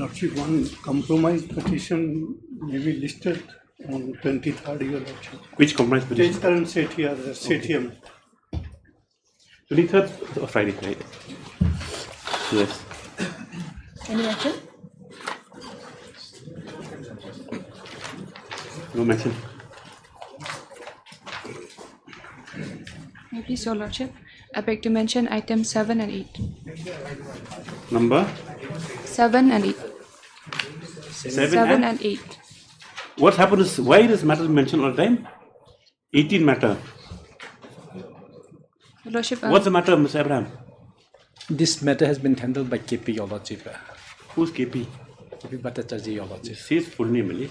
Lordship, one compromise petition may be listed on 23rd, Your Lordship. Which compromise petition? Tejkar and Sethiam. 23rd or Friday? Yes. Any mention? No mention. Please, Your Lordship, I beg to mention items 7 and 8. Number? 7 and 8. 7 and 8. What happened is, why this matter is mentioned all the time? 18 matter. Your Lordship, What's the matter, Mr. Abraham? This matter has been handled by KP, Your Lordship. Who's KP? KP Bhattacharjee, Your It Lordship. says full name, really.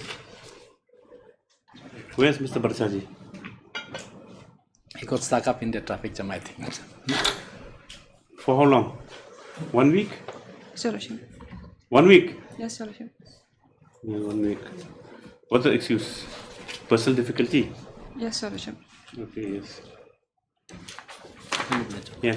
Where's Mr. Bhattacharjee? He got stuck up in the traffic jam, I think. For how long? 1 week? yes, Your Lordship. 1 week? Yes, Your Lordship. Yeah, 1 week. What's the excuse? Personal difficulty? Yes, Your Lordship. Okay, yes. Yeah.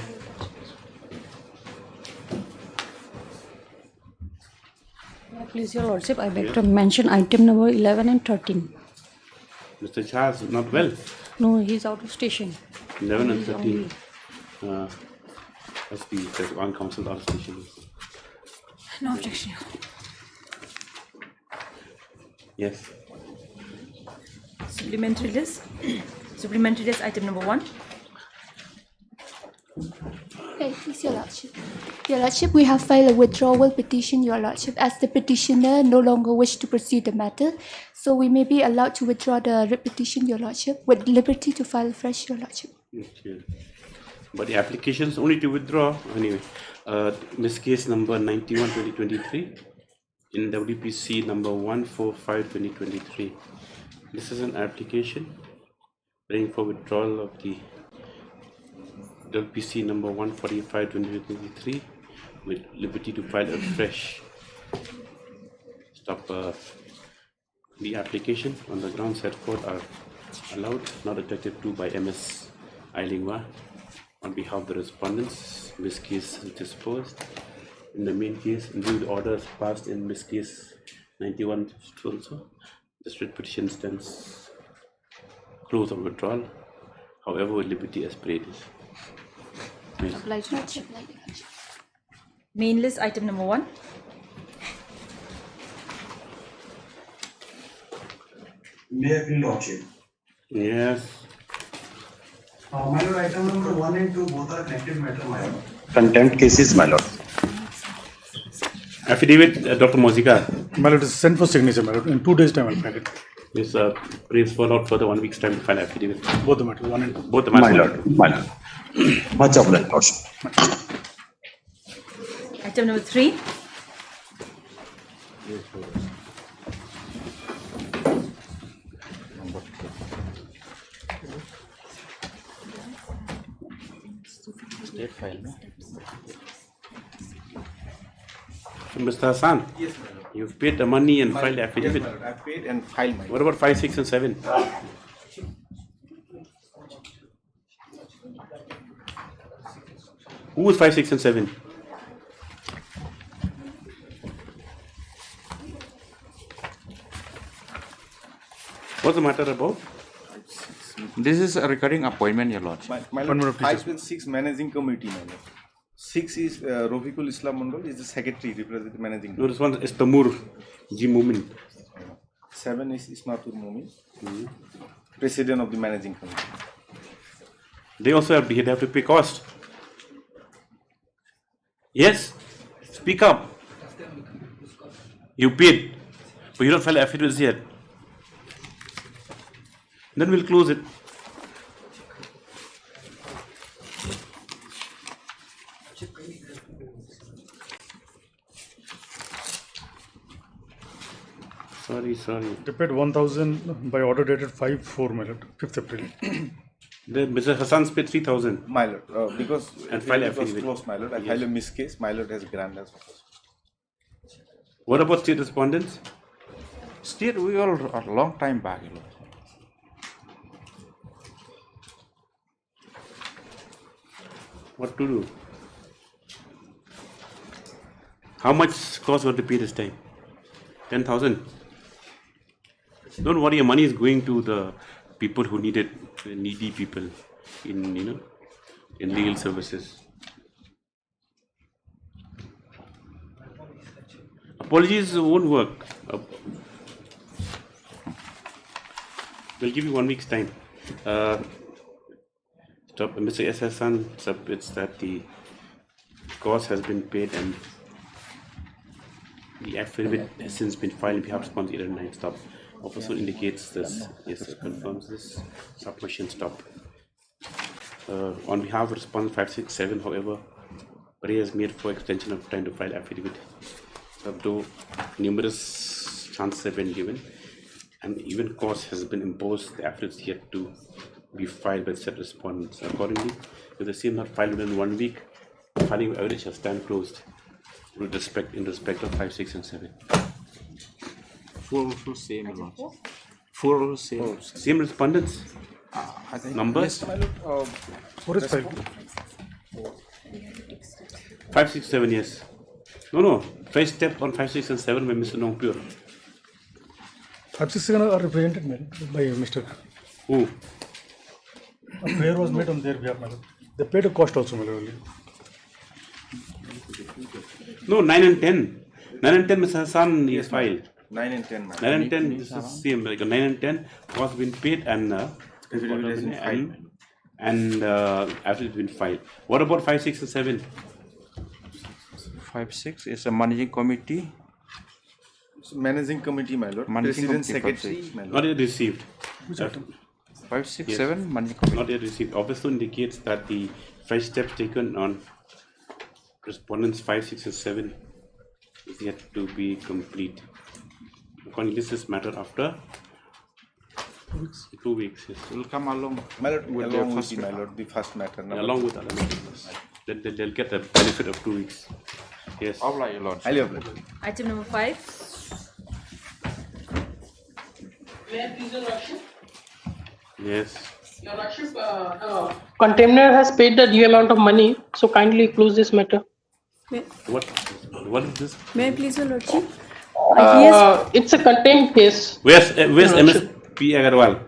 Please, Your Lordship, I beg to mention item number 11 and 13. Mr. Charles is not well. No, he's out of station. 11 and He's 13. on That's the on council station. No objection. Yes. Supplementary list. Supplementary list item number 1. Okay, please, Your Lordship. Your Lordship, we have filed a withdrawal petition, Your Lordship, as the petitioner no longer wish to pursue the matter. So we may be allowed to withdraw the writ petition, Your Lordship, with liberty to file fresh, Your Lordship. Okay. But the application is only to withdraw. Anyway, this case number 91/2023 in WPC number 145/2023. This is an application praying for withdrawal of the WPC number 145/2023 with liberty to file a fresh stop the application on the grounds set forth are allowed, not objected to by MS Ailingwa. On behalf of the respondents, this case is disposed. In the main case, in view of the orders passed in this case 91 also, the writ petition stands close of withdrawal, however with liberty as praised. Yes. Obliged, Lordship. Main list item number 1. May I please, Lordship? Yes. My lord, item number 1 and 2 both are connected matter, my lord. Contempt cases, my lord. Affidavit, Dr. Mozika. My Lord, is sent for signature, my Lord. In 2 days' time, I'll file it. This prays for not further 1 week's time to file affidavit. Both the matters, 1 and 2. Both the My matters. lord, my lord. Much obliged, Lordship. Item number 3. State file, no? Mr. Hassan, Yes, my lord. you've paid the money and filed the Yes, affidavit. my lord. I paid and filed my. What about 5, 6, and 7? Who was 5, 6, and 7? What's the matter about? This is a recurring appointment, Your Lordship. My One more, lord, please. 5 and 6 managing committee, my lord. 6 is Rofiqul Islam Mandal, is the secretary representing managing No, committee. this one is Tamur G. Mumin. 7 is Ismatur Mumin, president of the managing committee. They also have, they have to pay cost. Yes? Speak up. You paid, but you don't file affidavits yet. Then we'll close it. Sorry. They paid 1,000 by order dated 5/4, my Lord, 5th April. Then Mr. Hassan's paid 3,000. My lord, because And file it was affidavit. closed, my lord. I Yes. filed a miss case. My lord has granted as well. What about state respondents? State, we all a long time back, Your Lordship. What to do? How much cost were to pay this time? 10,000. Don't worry, your money is going to the people who need it, the needy people in in legal services. Apologies won't work. We'll give you 1 week's time. Mr. S. Hassan submits that the cost has been paid and the affidavit has since been filed in behalf of response 8 and 9. Stop. Officer indicates this. Yes, sir, confirms this. Submission stop. On behalf of response 567, however, prayer is made for extension of time to file affidavit. Though numerous chances have been given and even cost has been imposed, the affidavit is yet to be filed by said respondents. Accordingly, if the same not filed within 1 week, filing of evidence shall stand closed in respect of 5, 6, and 7. 4 also same, Your Lordship. 4 also same. Same respondents? I think. Numbers? Yes, my lord. 4 is 5. 5, 6, 7, yes. No. First step on 5, 6, and 7 by Mr. Nongpure. 5, 6, 7 are represented by Mr. Who? A prayer was made on their behalf, my lord. They paid a cost also, my lord. No, 9 and 10. 9 and 10, Mr. Hassan is filed. 9 and 10. 9 and 10 is the same. Like 9 and 10 was been paid and affidavit has been filed. What about 5, 6, and 7? 5, 6 is a managing committee. Managing committee, my lord. Managing President, committee, secretary, my lord. Not yet received. 5, 6, Yes. 7 managing committee. Not yet received. Officer indicates that the fresh steps taken on respondents 5, 6, and 7 is yet to be complete. Accordingly, this matter after 2 weeks. Yes. Will come along. My lord, With along the with first the, my matter. lord, the first matter. number Along 2. with other matters. They'll get the benefit of 2 weeks. Yes. Oblige, Your Lordship. Highly obliged. Item number 5. Yes. Your Lordship, contemner has paid the due amount of money, so kindly close this matter. What is this? May I please, Your Lordship? It's a contempt case. Where's MSP Agarwal?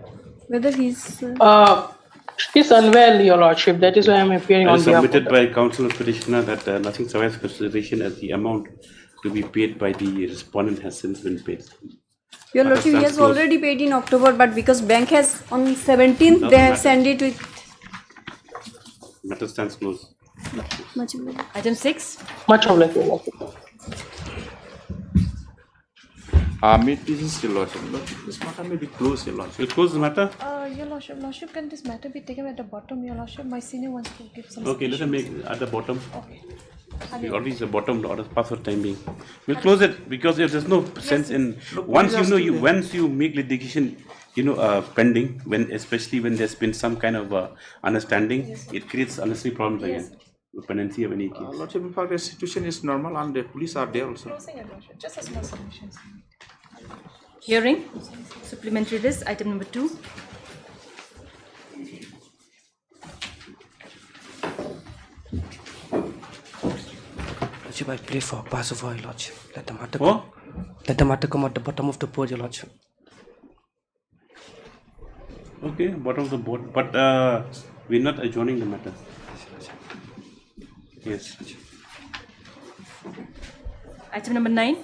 Whether he's... He's unwell, Your Lordship. That is why I'm appearing I on behalf of submitted by counsel of petitioner that nothing survives consideration as the amount to be paid by the respondent has since been paid. Your Lordship, he has already paid in October, but because bank has on 17th, they have sent it with... Matter stands closed. Much obliged. Item 6. Much obliged, Your Lordship. May this, Your Lordship. This matter may be closed, Your Lordship. We'll close the matter? Your Lordship, can this matter be taken at the bottom, Your Lordship? My senior wants to give some. Okay, let us make at the bottom. Okay. We already is the bottom order pass for time being. We'll close it because if there's no sense in once you make litigation, pending, especially when there's been some kind of understanding, it creates unnecessary problems again. Pendency of any case. Lordship, in fact, the situation is normal and the police are there also. Closing, Your Lordship. Just a small submission. Hearing. Supplementary list. Item number 2. Lordship, I pray for Passover, Your Lordship. Let the matter come. Let the matter come at the bottom of the board, Your Lordship. Okay, bottom of the board, but we're not adjourning the matter. Yes. Item number 9.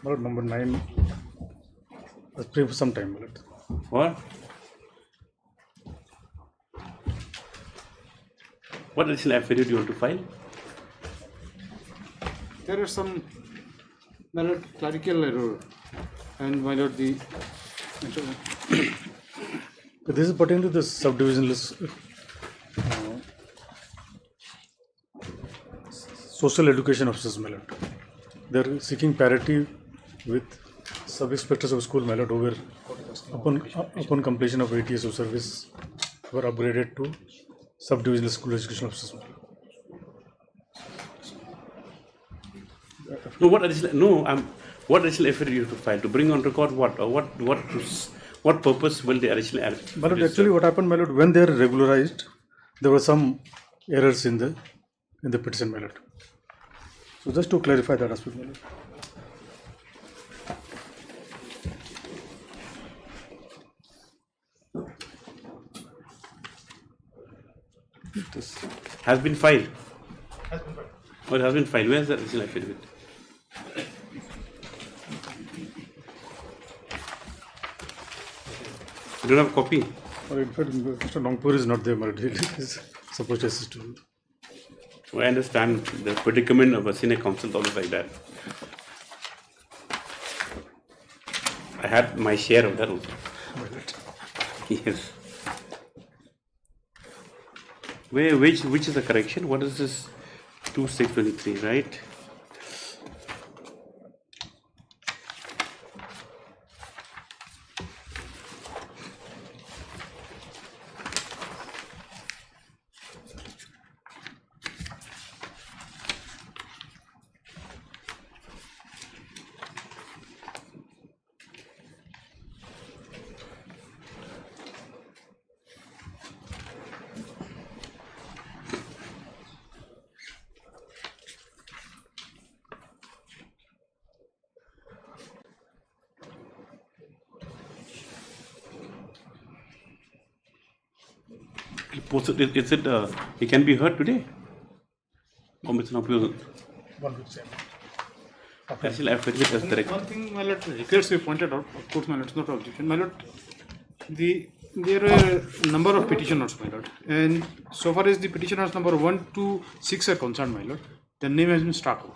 Lord, number 9. Let's pray for some time, Lord. What? What additional affidavit do you want to file? There are some, my lord, clerical error, and my lord, the This is pertaining to the subdivision list. Social education officers, my lord. They are seeking parity with sub-inspectors of school, my lord, who were upon completion of 8 years of service were upgraded to subdivisional school education officers. No, what additional affidavit you have to file to bring on record what? Or what What purpose will the additional affidavit? My lord, actually what happened, my lord, when they are regularized, there were some errors in the petition, my lord. So just to clarify that aspect, my lord. This has been filed. Or has been filed. Where is the additional affidavit? You don't have a copy? Or in fact, Mr. Nongpur is not there, my lord. He is supposed to assist you. So I understand the predicament of a senior counsel always like that. I had my share of that also. Yes. Which is the correction? What is this 2623, right? Is it? It can be heard today. Or Mr. Nongpur? One would say. Additional affidavit as direct. One thing, my lord, requires we pointed out, of course, my lord, it's not objection. My lord, there are a number of petitioners, my lord, and so far as the petitioners number 1 to 6 are concerned, my lord, the name has been struck out.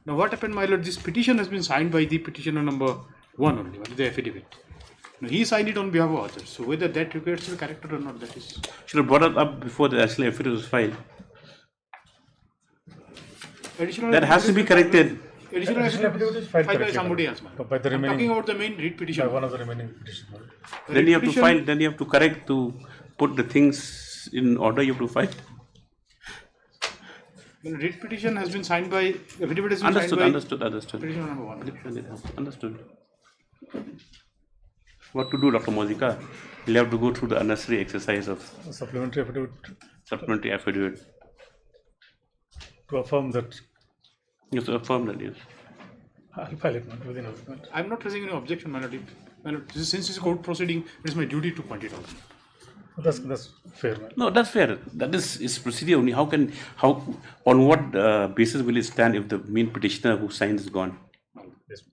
Now, what happened, my lord? This petition has been signed by the petitioner number 1 only, the affidavit. Now, he signed it on behalf of others. So, whether that requires the character or not, that is. Should have brought it up before the additional affidavit was filed. That has to be corrected. Additional affidavit is filed by somebody else, man. By the I'm remaining, talking about the main read petition. by one of the remaining petitions. Then you have to file. Then you have to correct to put the things in order. You have to file. The read petition has been signed by. Affidavit has been Understood. signed by. Understood. Petitioner number 1. Understood. What to do, Dr. Mozika? You'll have to go through the unnecessary exercise of Supplementary affidavit. Supplementary affidavit. To affirm that. Yes, to affirm that, yes. I'll file it within a week. I'm not raising any objection, my lord. Since it's a court proceeding, it is my duty to point it out. That's fair, man. No, that's fair. That is procedure only. On what basis will it stand if the main petitioner who signed is gone? Yes.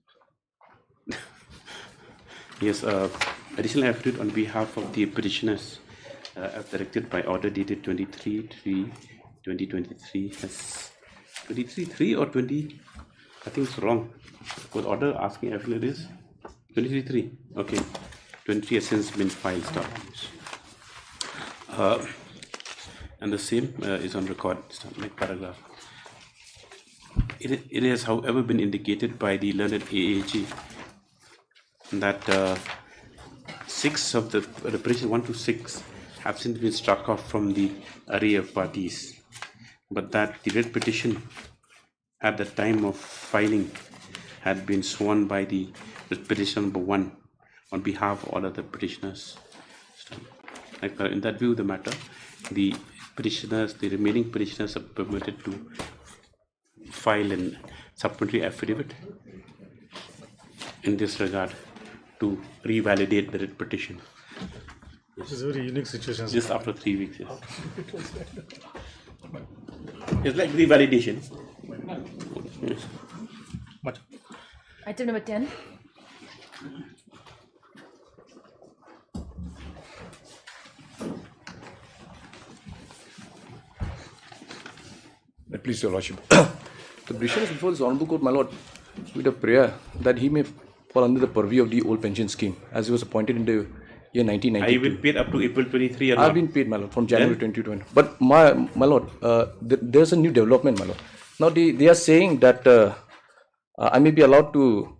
Yes, additional affidavit on behalf of the petitioners as directed by order dated 23/3/2023. Has 23/3 or 20? I think it's wrong. Because order asking affidavit is 23/3. Okay, 23 has since been filed. Stop. And the same is on record. Like paragraph. It has, however, been indicated by the learned AAG that 6 of the petition 1 to 6 have since been struck off from the array of parties, but that the red petition at the time of filing had been sworn by the petitioner number 1 on behalf of all other petitioners. Like, in that view of the matter, the remaining petitioners are permitted to file a supplementary affidavit in this regard to revalidate the writ petition. This is a very unique situation. Just after 3 weeks, yes. It's like revalidation. Yes. Item number 10. Please, Your Lordship. The petition is before this Honourable Court, my Lord, with a prayer that he may fall under the purview of the old pension scheme, as he was appointed in the year 1992. Have you been paid up to April 23 or I have been paid, my Lord, from January 2020. But my Lord, there's a new development, my Lord. Now they are saying that I may be allowed to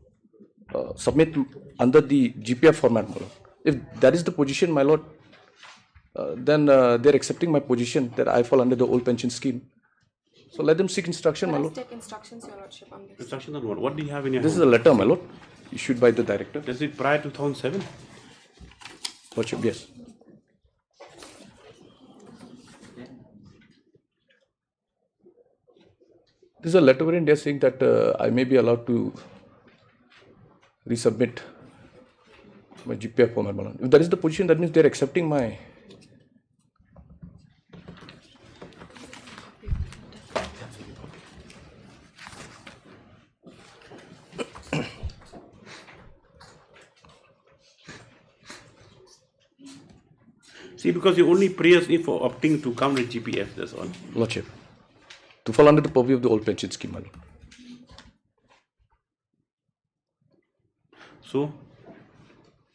submit under the GPF format, my Lord. If that is the position, my Lord, then they're accepting my position that I fall under the old pension scheme. So let them seek instruction, my Lord. Take instructions, Your Lordship, on this. Instruction on what? What do you have in your This hand? is a letter, my Lord, issued by the director. Is it prior to 2007? Lordship, yes. This is a letter wherein they are saying that I may be allowed to resubmit my GPF format. If that is the position, that means they are accepting my. See, because you only praise me for opting to come with GPF, that's all. Lordship, to fall under the purview of the old pension scheme, my lord. So?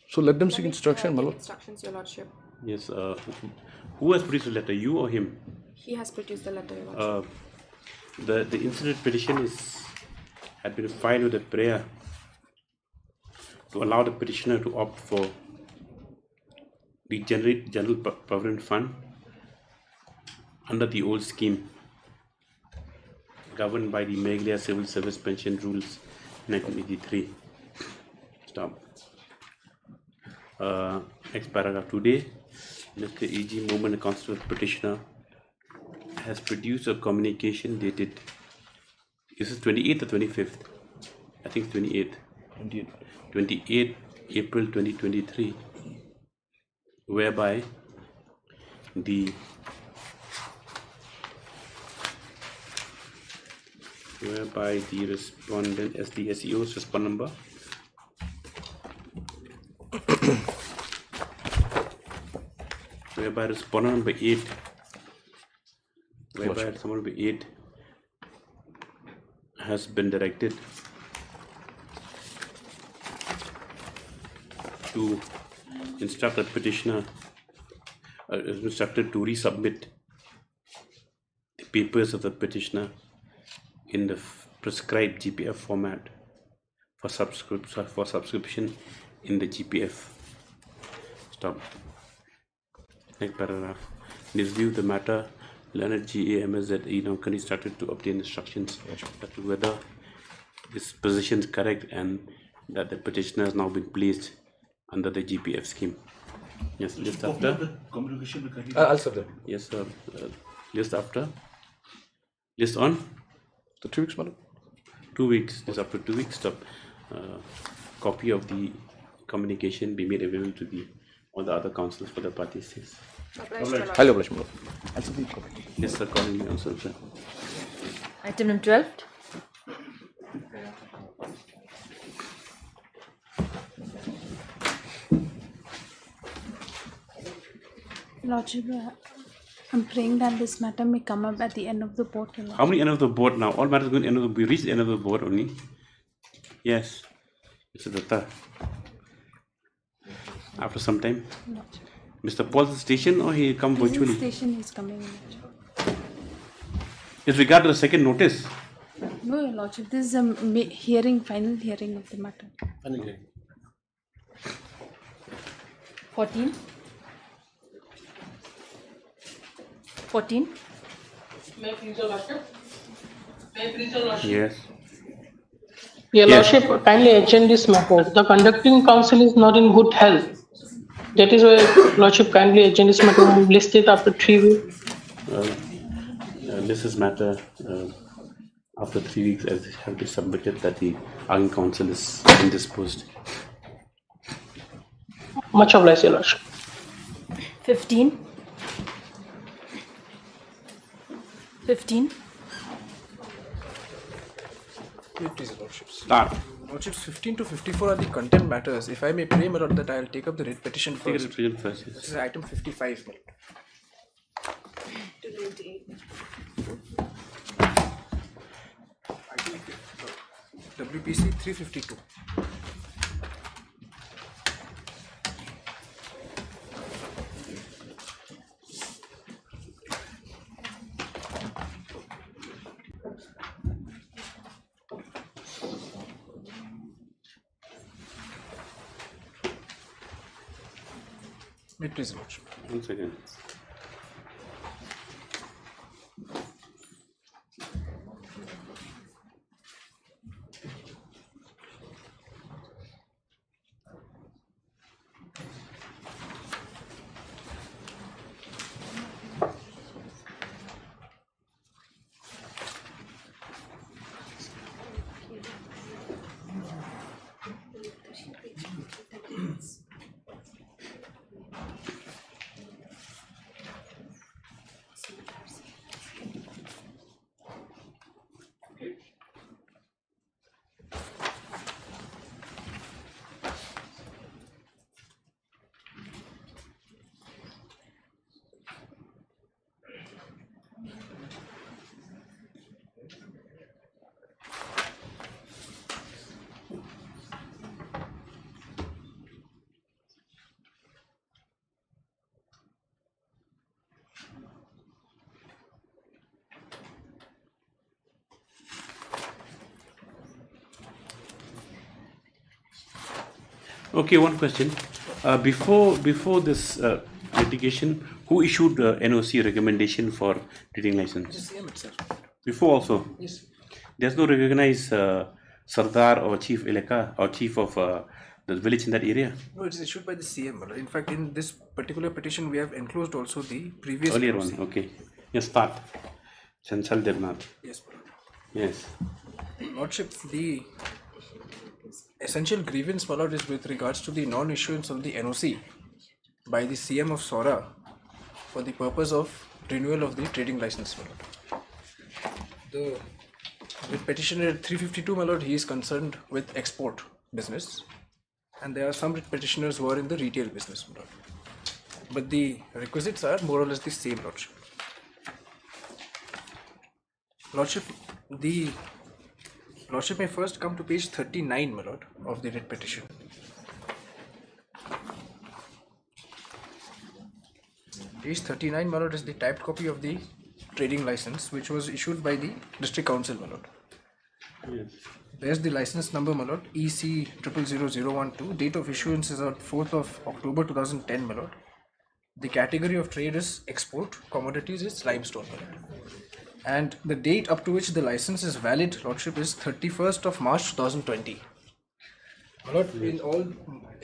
So let them seek instruction, my lord. Instructions, Your Lordship. Yes, who has produced the letter, you or him? He has produced the letter, Your Lordship. The incident petition had been filed with a prayer to allow the petitioner to opt for the General Provident Fund under the old scheme governed by the Meghalaya Civil Service Pension Rules 1983. Stop. Next paragraph. Today, Mr. E.G. Moman, the counsel of the petitioner, has produced a communication dated, is it 28th or 25th? I think 28th. 28th April 2023, whereby the respondent as the SEO's respondent number whereby respondent number 8 has been directed to instruct the petitioner is instructed to resubmit the papers of the petitioner in the prescribed GPF format for subscription in the GPF. Stop. Next paragraph. In his view, the matter, learned GAMSZE now can be instructed to obtain instructions as to whether this position is correct and that the petitioner has now been placed under the GPF scheme. Yes, list after. I'll serve them. Yes, sir. List after. List on. So 3 weeks, madam. 2 weeks. Just after 2 weeks. Stop. Copy of the communication be made available to all the other councils for the parties. Yes. Highly obliged, madam. Yes, sir. Accordingly also, sir. Item number 12. Lordship, I'm praying that this matter may come up at the end of the board. How many end of the board now? All matters going to end of the, we reach the end of the board only. Yes. Mr. Datta. After some time. Mr. Paul's station or he come virtually? Station is coming in. With regard to the second notice. No, Your Lordship, this is a hearing, final hearing of the matter. Final hearing. 14. 14. May I please, Your Lordship? May I please, Your Lordship? Yes. Your Lordship, kindly attend this matter. The conducting council is not in good health. That is why Lordship kindly attend this matter and list it after 3 weeks. This is matter after 3 weeks as it have been submitted that the arguing council is indisposed. Much obliged, Your Lordship. 15. 15. Please, Lordships. Start. Lordships, 15 to 54 are the contempt matters. If I may pray, my lord, that I will take up the writ petition first. Take the petition first, yes. This is item 55, my lord. WPC 352. May it please, Lordship. 1 second. Okay, one question. Before this litigation, who issued the NOC recommendation for trading license? The CM itself. Before also? Yes. There's no recognized Sardar or Chief Eleka or Chief of the village in that area? No, it is issued by the CM. In fact, in this particular petition, we have enclosed also the previous Earlier NOC. one, okay. Yes, start. Chansal Devnath. Yes. Yes. Lordship, the essential grievance, my lord, is with regards to the non-issuance of the NOC by the CM of Sora for the purpose of renewal of the trading license, my lord. With petitioner 352, my lord, he is concerned with export business, and there are some petitioners who are in the retail business, my lord. But the requisites are more or less the same, lordship. Lordship, the Lordship may first come to page 39, my lord, of the writ petition. Page 39, my lord, is the typed copy of the trading license which was issued by the district council, my lord. Yes. There's the license number, my lord, EC 000012. Date of issuance is on 4th of October 2010, my lord. The category of trade is export, commodities is limestone, my lord. And the date up to which the license is valid, lordship, is 31st of March 2020. My lord, in all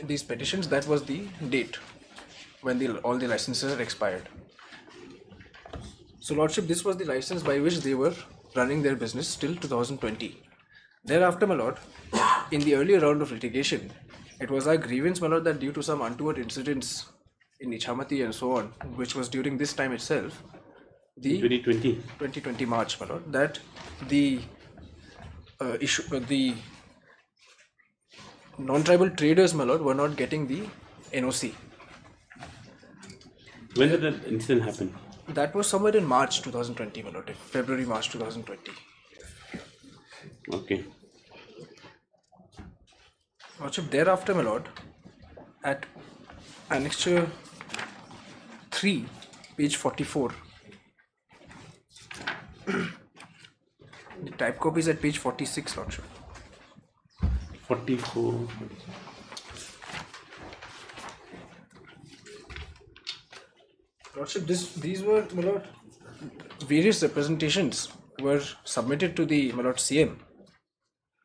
these petitions, that was the date when all the licenses are expired. So lordship, this was the license by which they were running their business till 2020. Thereafter, my lord, in the earlier round of litigation, it was our grievance, my lord, that due to some untoward incidents in Ichamati and so on, which was during this time itself, the 2020 March, my lord, that the the non-tribal traders, my lord, were not getting the NOC. When did that incident happen? That was somewhere in March 2020, my lord, February, March 2020. Okay. Lordship, thereafter, my lord, at annexure 3, page 44, the type copy is at page 46, lordship. 44. Lordship, these were, my lord, various representations were submitted to the, my lord, CM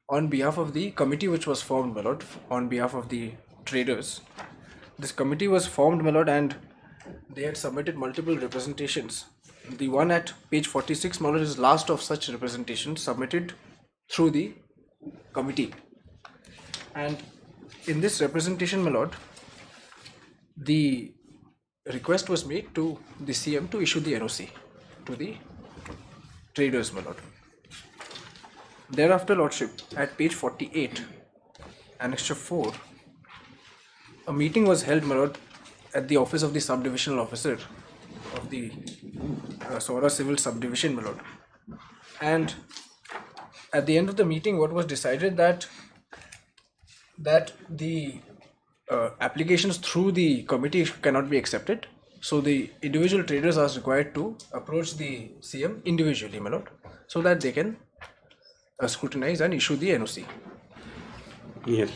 on behalf of the committee which was formed, my lord, on behalf of the traders. This committee was formed, my lord, and they had submitted multiple representations. The one at page 46, my lord, is last of such representations submitted through the committee. And in this representation, my lord, the request was made to the CM to issue the NOC to the traders, my lord. Thereafter, lordship, at page 48, annexure 4, a meeting was held, my lord, at the office of the subdivisional officer of the Sora Civil Subdivision, my lord. And at the end of the meeting, what was decided that the applications through the committee cannot be accepted. So the individual traders are required to approach the CM individually, my lord, so that they can scrutinize and issue the NOC. Yes.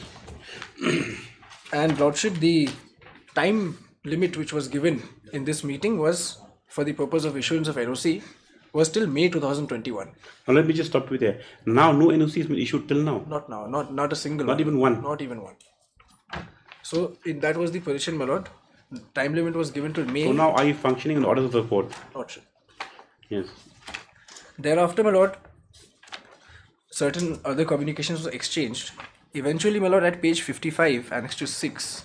And lordship, the time limit which was given in this meeting was for the purpose of issuance of NOC was till May 2021. Now let me just stop you there. Now no NOC has been issued till now. Not now, not a single Not one. even one. Not even one. So that was the position, my lord. Time limit was given to May. So now are you functioning in the orders of the court? Lordship. Yes. Thereafter, my lord, certain other communications were exchanged. Eventually, my lord, at page 55, annex to 6,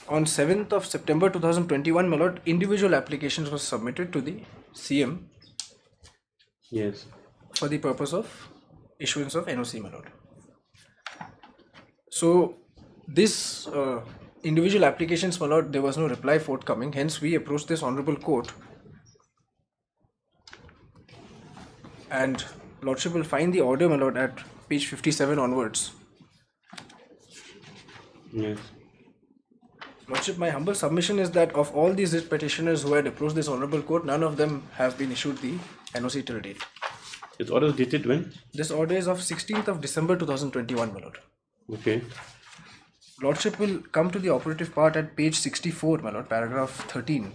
on 7th of September 2021, my lord, individual applications were submitted to the CM. Yes. For the purpose of issuance of NOC, my lord. So this individual applications, my lord, there was no reply forthcoming. Hence, we approached this honorable court, and lordship will find the order, my lord, at page 57 onwards. Yes. Lordship, my humble submission is that of all these petitioners who had approached this honorable court, none of them have been issued the NOC till date. This order is dated when? This order is of 16th of December 2021, my lord. Okay. Lordship will come to the operative part at page 64, my lord, paragraph 13.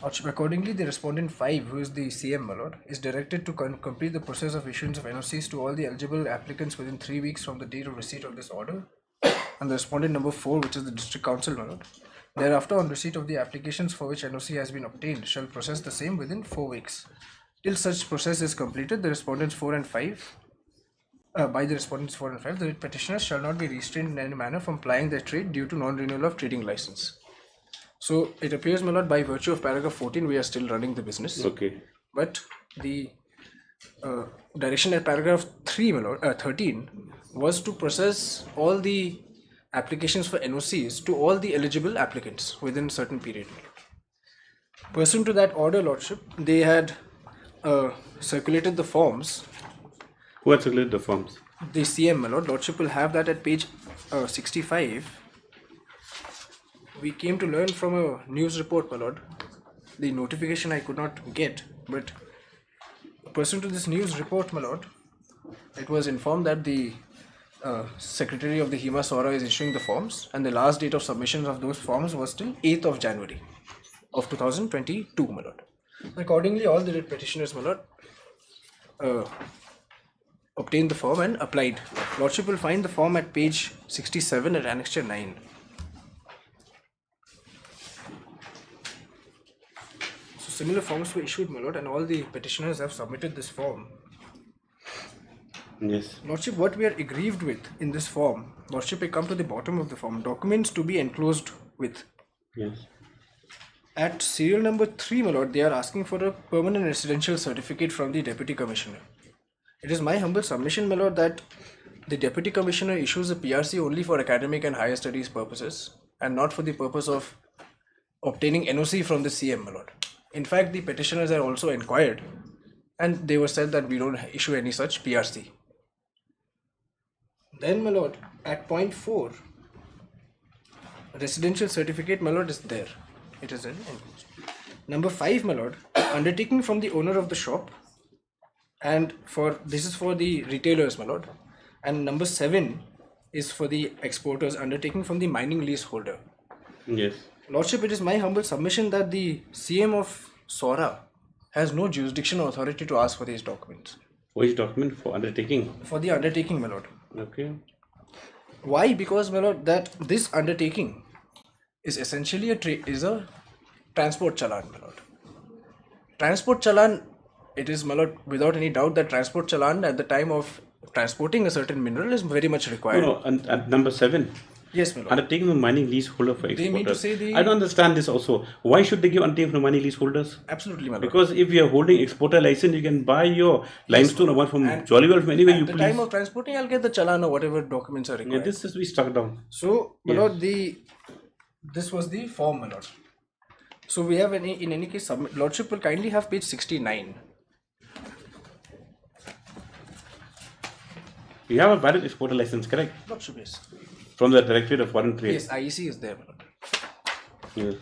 Lordship, accordingly, the respondent 5, who is the CM, my lord, is directed to complete the process of issuance of NOCs to all the eligible applicants within 3 weeks from the date of receipt of this order. And the respondent number 4, which is the district council, my lord, thereafter, on receipt of the applications for which NOC has been obtained, shall process the same within 4 weeks. Till such process is completed, the respondents 4 and 5, by the respondents 4 and 5, the petitioners shall not be restrained in any manner from plying their trade due to non-renewal of trading license. So it appears, my lord, by virtue of paragraph 14, we are still running the business. Okay. But the direction at paragraph 3, my lord, 13, was to process all the applications for NOCs to all the eligible applicants within a certain period. Pursuant to that order, lordship, they had circulated the forms. Who had circulated the forms? The CM, my lord. Lordship will have that at page 65. We came to learn from a news report, my lord. The notification I could not get, but pursuant to this news report, my lord, it was informed that the Secretary of the HEMA SORA is issuing the forms, and the last date of submission of those forms was till 8th of January of 2022, my lord. Accordingly, all the petitioners, my lord, obtained the form and applied. Lordship will find the form at page 67 at annexure 9. So similar forms were issued, my lord, and all the petitioners have submitted this form. Yes. Lordship, what we are aggrieved with in this form, Lordship, I come to the bottom of the form, documents to be enclosed with. Yes. At serial number 3, my lord, they are asking for a permanent residential certificate from the Deputy Commissioner. It is my humble submission, my lord, that the Deputy Commissioner issues a PRC only for academic and higher studies purposes and not for the purpose of obtaining NOC from the CM, my lord. In fact, the petitioners are also inquired and they were said that we don't issue any such PRC. Then, my lord, at point 4, residential certificate, my lord, is there. It is in number 5, my lord, undertaking from the owner of the shop, and this is for the retailers, my lord, and number 7 is for the exporters, undertaking from the mining leaseholder. Yes. Lordship, it is my humble submission that the CM of SORA has no jurisdiction or authority to ask for these documents. Which document? For undertaking? For the undertaking, my lord. Okay. Why? Because, my lord, that this undertaking is essentially a transport challan, my lord. Transport challan, it is, my lord, without any doubt that transport challan at the time of transporting a certain mineral is very much required. No, and number 7. Yes, my lord. Undertaking the mining leaseholder for exporters. They mean to say I don't understand this also. Why should they give undertaking for mining leaseholders? Absolutely, my lord. Because if you are holding exporter license, you can buy your limestone or one from Jollywood from anywhere you please. At the time of transporting, I'll get the challan or whatever documents are required. Yeah, this has to be struck down. So, my Yes. lord, this was the form, my lord. So we have in any case, Lordship will kindly have page 69. You have a valid exporter license, correct? Lordship, yes. From the Directorate of Foreign Trade. Yes, IEC is there, my lord. Yes.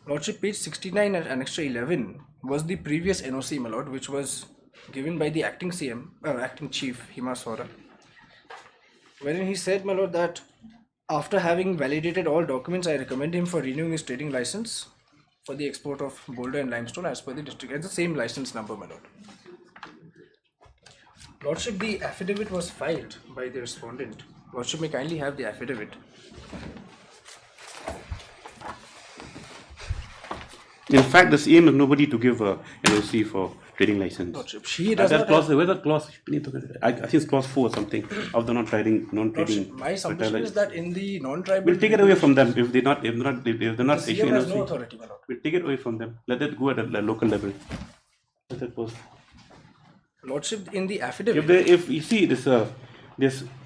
Lordship, page 69 at annexure 11 was the previous NOC, my lord, which was given by the acting CM, acting chief, HEMA SORA, wherein he said, my lord, that after having validated all documents, I recommend him for renewing his trading license for the export of boulder and limestone as per the district. It's the same license number, my lord. Lordship, the affidavit was filed by the respondent. Lordship, may kindly have the affidavit. In fact, the CM has nobody to give a NOC for trading license. Lordship, she does not clause, where's that clause? I think it's clause 4 or something of the non-trading. Lordship, my assumption is that in the non-tribal... We'll take it away from them if they're not issuing CM has no NOC. authority, my lord. We'll take it away from them. Let it go at a local level. Let that post. Lordship, in the affidavit... If you see this,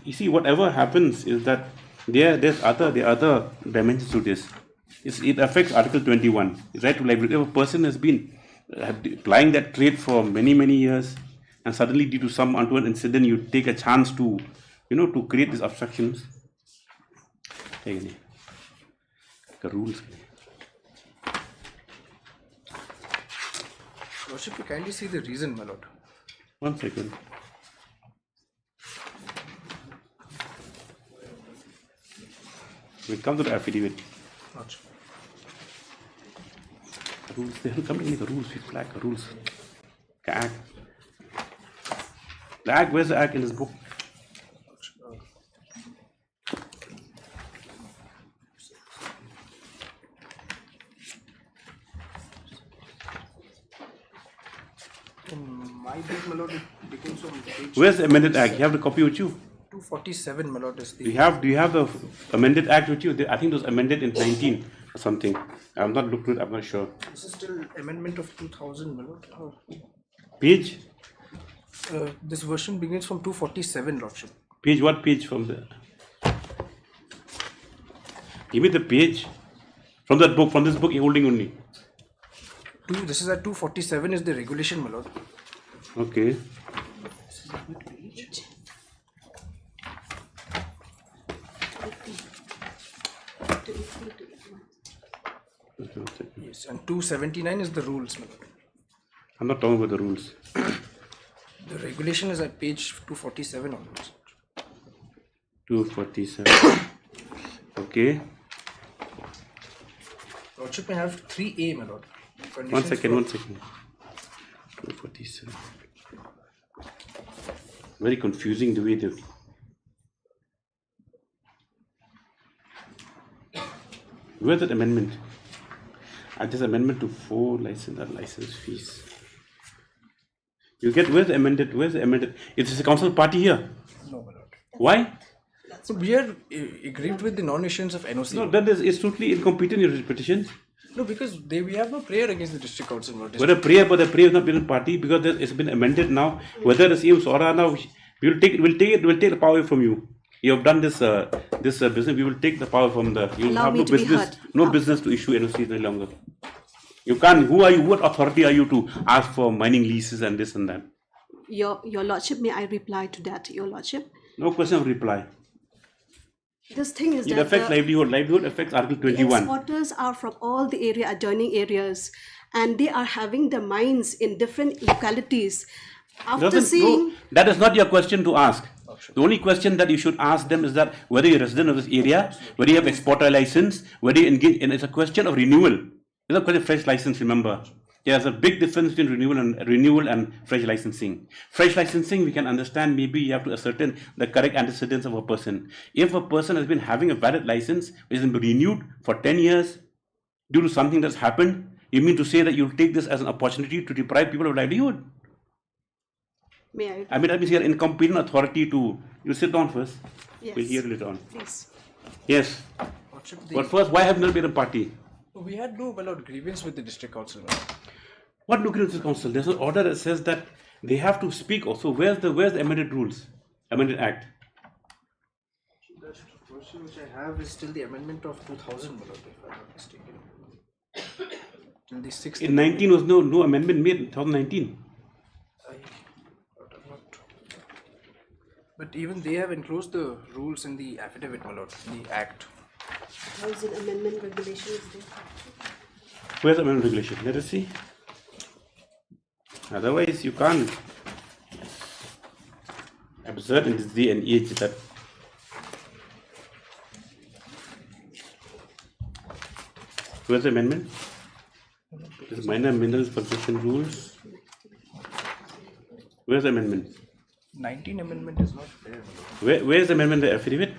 you see whatever happens is that there are other dimensions to this. It affects Article 21, right to livelihood. If a person has been applying that trade for many years, and suddenly due to some untoward incident, you take a chance to, to create these obstructions, rules. Lordship, you kindly see the reason, my lord. 1 second. We come to the affidavit. Lordship. Rules, they haven't come in the rules, we flag the rules. The act. The act, where's the act in this book? In my book, my lord, it begins on page. Where's the amended act? You have the copy with you? 247, my lord, is the. Do you have the amended act with you? I think it was amended in 19 or something. I'm not looked at it, I'm not sure. This is still amendment of 2000, my lord. Oh. Page? This version begins from 247, lordship. Page, what page from the? Give me the page from that book, from this book you're holding only. This is at 247 is the regulation, my lord. Okay. Yes, and 279 is the rules, my lord. I'm not talking about the rules. The regulation is at page 247 onwards. 247. Okay. Lordship may have 3A, my lord. One second. 247. Very confusing the way they. Where's that amendment? This amendment to 4 license fees. You get where's the amended? It is a council party here. No, my lord. Why? So we are aggrieved with the non-issuance of NOC. No, that is totally incompetent your petition. No, because we have no prayer against the district council. But the prayer has not been in party because it's been amended now. Whether the same Sora now, we'll take the power from you. You have done this business. We will take the power from the. You Allow have me no to be business, heard. no business to issue NOCs any longer. You can't. Who are you? What authority are you to ask for mining leases and this and that? Your Lordship, may I reply to that, Your Lordship? No question of reply. This thing is It that affects livelihood. Livelihood affects Article 21. exporters are from all the adjoining areas, and they are having the mines in different localities. After seeing, that is not your question to ask. The only question that you should ask them is that whether you're a resident of this area, whether you have exporter license, whether you engage, and it's a question of renewal. It's not a question of fresh license, remember. There's a big difference between renewal and fresh licensing. Fresh licensing, we can understand, maybe you have to ascertain the correct antecedents of a person. If a person has been having a valid license, which has been renewed for 10 years, due to something that's happened, you mean to say that you'll take this as an opportunity to deprive people of livelihood? may I mean, that means you're incompetent authority to. You sit down first. Yes. We'll hear later on. Please. Yes. But first, why have you not been a party? We had no grievance with the district council. What no grievance with the council? There's an order that says that they have to speak also. Where's the amended rules? Amended Act? The version which I have is still the amendment of 2000, if I'm not mistaken. Till the 6th. In 19 was no amendment made in 2019. But even they have enclosed the rules in the affidavit, my lord, the act. Housing amendment regulation is there. Where's the amendment regulation? Let us see. Otherwise, you can't. Absurd in this day and age that. Where's the amendment? This minor minerals concession rules. Where's the amendment? 19 amendment is not there. Where's the amendment, the affidavit?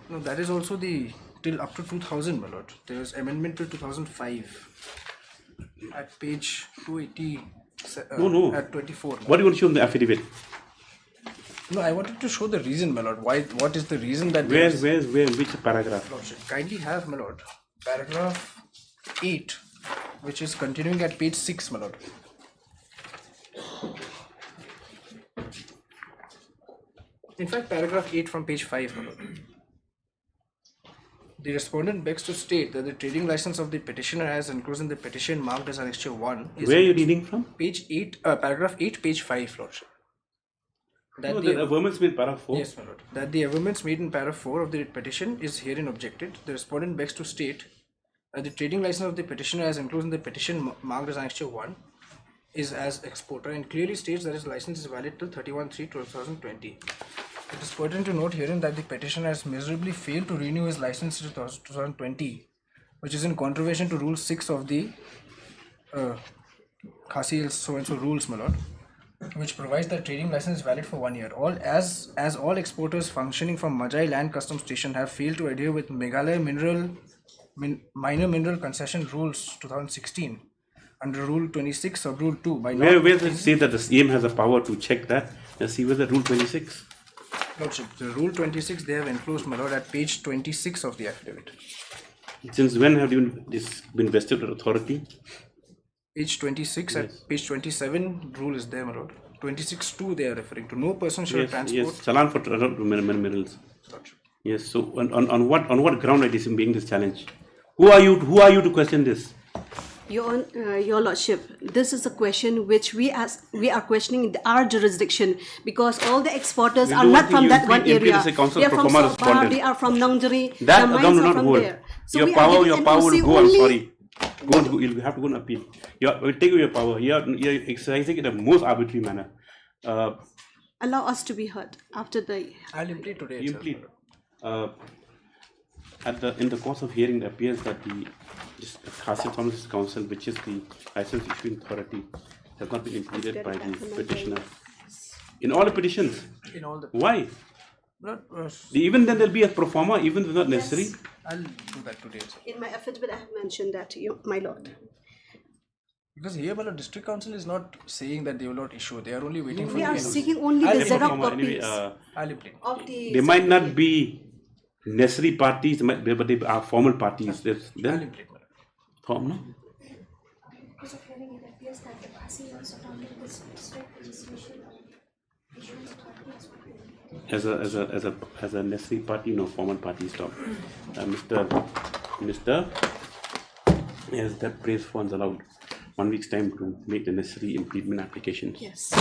No, that is also the till up to 2000, my lord. There was amendment till 2005 at page 280. No. At 24. What do you want to show in the affidavit? No, I wanted to show the reason, my lord. Why? What is the reason that? Where? Which paragraph? Lordship, kindly have, my lord, paragraph 8, which is continuing at page 6, my lord. In fact, paragraph 8 from page 5, my lord. The respondent begs to state that the trading license of the petitioner has enclosed in the petition marked as Annexure 1. Where are you reading from? Page 8, paragraph 8, page 5, lordship. that No, the averments made para 4. Yes, my lord. That the averments made in para 4 of the writ petition is herein objected. The respondent begs to state that the trading license of the petitioner as enclosed in the petition marked as Annexure 1 is as exporter and clearly states that his license is valid till 31/3/2020. It is pertinent to note herein that the petitioner has miserably failed to renew his license to 2020, which is in contravention to Rule 6 of the Khasi so-and-so rules, my lord, which provides that trading license is valid for 1 year. As all exporters functioning from Majai Land Customs Station have failed to adhere with Meghalaya Minor Mineral Concession Rules 2016 under Rule 26 sub Rule 2 by Where does it say that the CM has the power to check that? Let's see where the Rule 26. Lordship, the Rule 26 they have enclosed, my lord, at page 26 of the affidavit. Since when have this been vested with authority? Page 26 at page 27 rule is there, my lord. 26(2) they are referring to. No person shall transport. Yes, Chalan for minerals. Yes. So on what ground are this being this challenge? Who are you to question this? Your Lordship, this is a question which we are questioning in our jurisdiction because all the exporters are not from that one area. They are from Sabah, they are from Nangdari, the mines are from there. So your power will go. I'm sorry. You'll have to go and appeal. We'll take away your power. You're exercising it in the most arbitrary manner. Allow us to be heard after the. I'll implead today. You implead. In the course of hearing, it appears that the Khasi Thomas Council, which is the license issuing authority, has not been implemented by the petitioner. In all the petitions. In all the. Why? Even then there'll be a pro forma, even if not necessary. I'll do that today. In my affidavit, I have mentioned that to you, my lord. Because here, my lord, district council is not saying that they will not issue. They are only waiting for. We are seeking only the Xerox copies. I'll implead. Of the. They might not be necessary parties, but they are formal parties. I'll implead. Form, no? Because of hearing, it appears that the Khasi also founded this district registration issuance authority as well. As a necessary party, no formal party stop. Mr. Yes, that praise funds allowed 1 week's time to make the necessary impediment applications. Yes.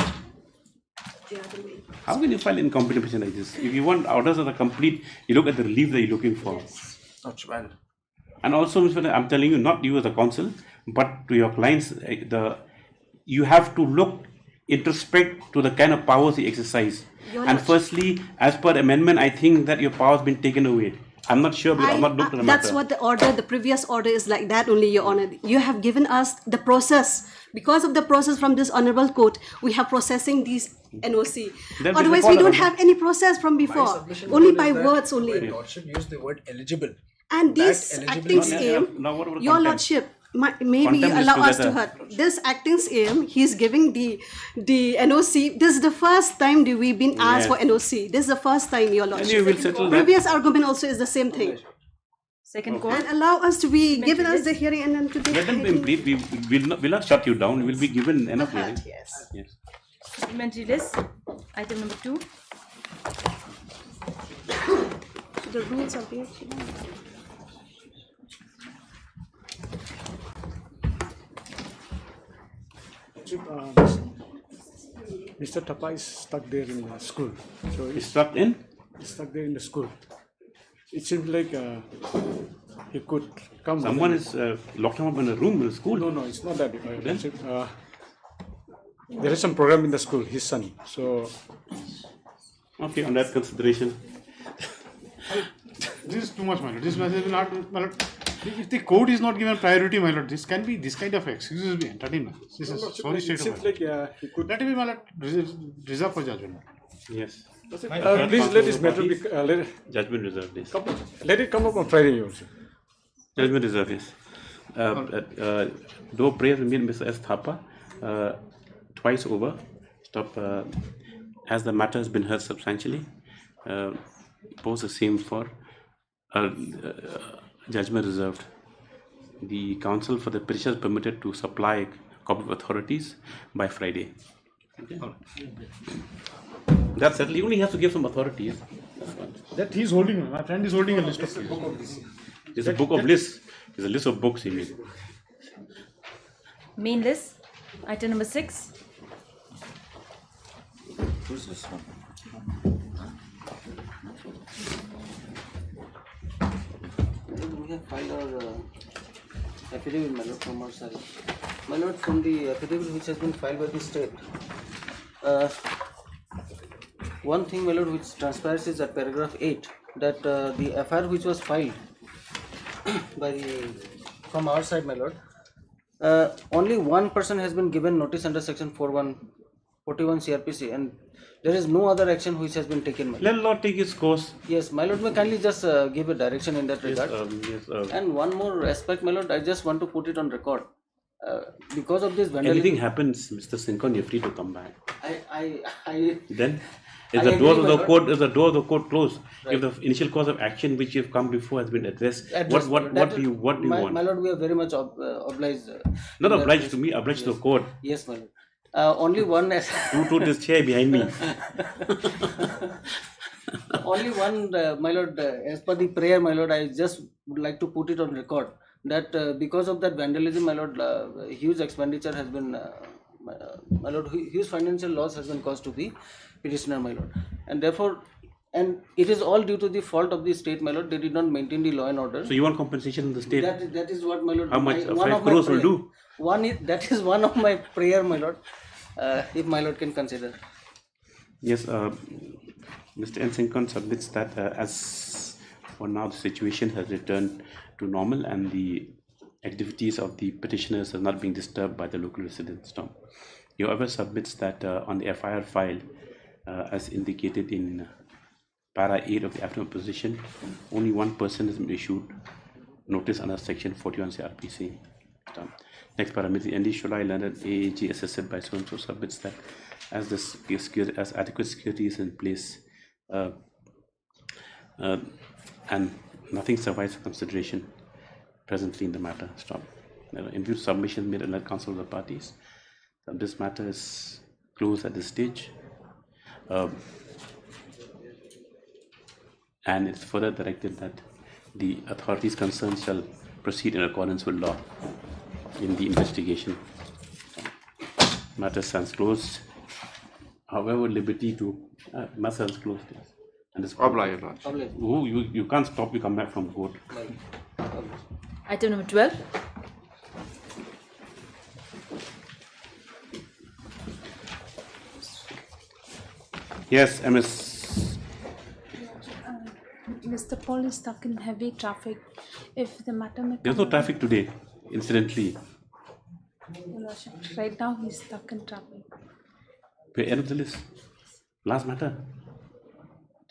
How can you file incompetent petition like this? If you want orders that are complete, you look at the relief that you're looking for. Yes. Not well. And also, I'm telling you, not you as a counsel, but to your clients, you have to look introspect to the kind of powers you exercise. And firstly, as per amendment, I think that your power has been taken away. I'm not sure because I'm not looked at the matter. That's what the previous order is like that only, Your Honor. You have given us the process. Because of the process from this honorable court, we have processing these NOC. Otherwise, we don't have any process from before. Only by words only. Your Lordship used the word eligible. And this acting aim, Your Lordship, maybe allow us to hear. This acting aim, he's giving the NOC. This is the first time we've been asked for NOC. This is the first time, Your Lordship. And you will settle Previous argument also is the same thing. Second court. And allow us to be given us the hearing and then today. Let them complete. We will not shut you down. We will be given enough hearing. Yes. Supplementary list. Item number 2. The rules are being. Mr. Tapa is stuck there in the school. So he's stuck in? He's stuck there in the school. It seems like he could come. Someone is locked him up in a room in the school? No, it's not that. There is some program in the school, his son. So. Okay, on that consideration. This is too much, my lord. This message will not, my lord. If the court is not given priority, my lord, this can be this kind of excuses be entertained. This is sorry state of like he could. Let it be, my lord, reserved for judgment. Yes. Please let this matter be. Judgment reserved, yes. Let it come up on Friday also. Judgment reserved, yes. Though prayers remain Mr. S. Thapa twice over, as the matter has been heard substantially, pose the same for judgment reserved. The counsel for the petition is permitted to supply a copy of authorities by Friday. Okay. That's it. He only has to give some authorities. That he's holding. My friend is holding a list of cases. It's a book of lists. It's a list of books he made. Main list. Item number 6. Who's this one? We have filed our affidavit, my lord, from our side. My lord, from the affidavit which has been filed by the state, one thing, my lord, which transpires is at paragraph 8 that the FIR which was filed from our side, my lord, only one person has been given notice under section 41 CRPC, and there is no other action which has been taken. Let Lord take his course. Yes, my lord, may kindly just give a direction in that regard. And one more aspect, my lord, I just want to put it on record. Because of this vandalism, anything happens, Mr. Sinkon, you're free to come back. Then, is I the door agree, of the court closed? Right. If the initial cause of action which you've come before has been addressed, what do you want? My lord, we are very much obliged. Not obliged to me, obliged to the court. Yes, my lord. Only one. to this chair behind me. Only one, my lord. As per the prayer, my lord, I just would like to put it on record that because of that vandalism, my lord, huge expenditure has been, my lord, huge financial loss has been caused to the petitioner, my lord, and therefore, and it is all due to the fault of the state, my lord. They did not maintain the law and order. So you want compensation in the state? That is what, my lord. How much? 5 crores will do. That is one of my prayer, my lord. If my lord can consider. Yes, Mr. N. Sinkon submits that as for now the situation has returned to normal and the activities of the petitioners are not being disturbed by the local residents. He however submits that on the FIR file, as indicated in para 8 of the affidavit of position, only one person has been issued notice under section 41 CRPC. Next parameter, ND Shulai Leonard AAG assessed by so and so submits that as adequate security is in place and nothing survives for consideration presently in the matter. In view of submission made under counsel of the parties, this matter is closed at this stage. And it's further directed that the authorities concerned shall proceed in accordance with law in the investigation. Matter stands closed. However, liberty to matter stands closed. Yes. And this you can't stop. You come back from court. Item number 12. Yes, MS. Mr. Paul is stuck in heavy traffic. If the matter may There's no traffic today, incidentally. Your Lordship, right now he's stuck in traffic. End of the list. Last matter.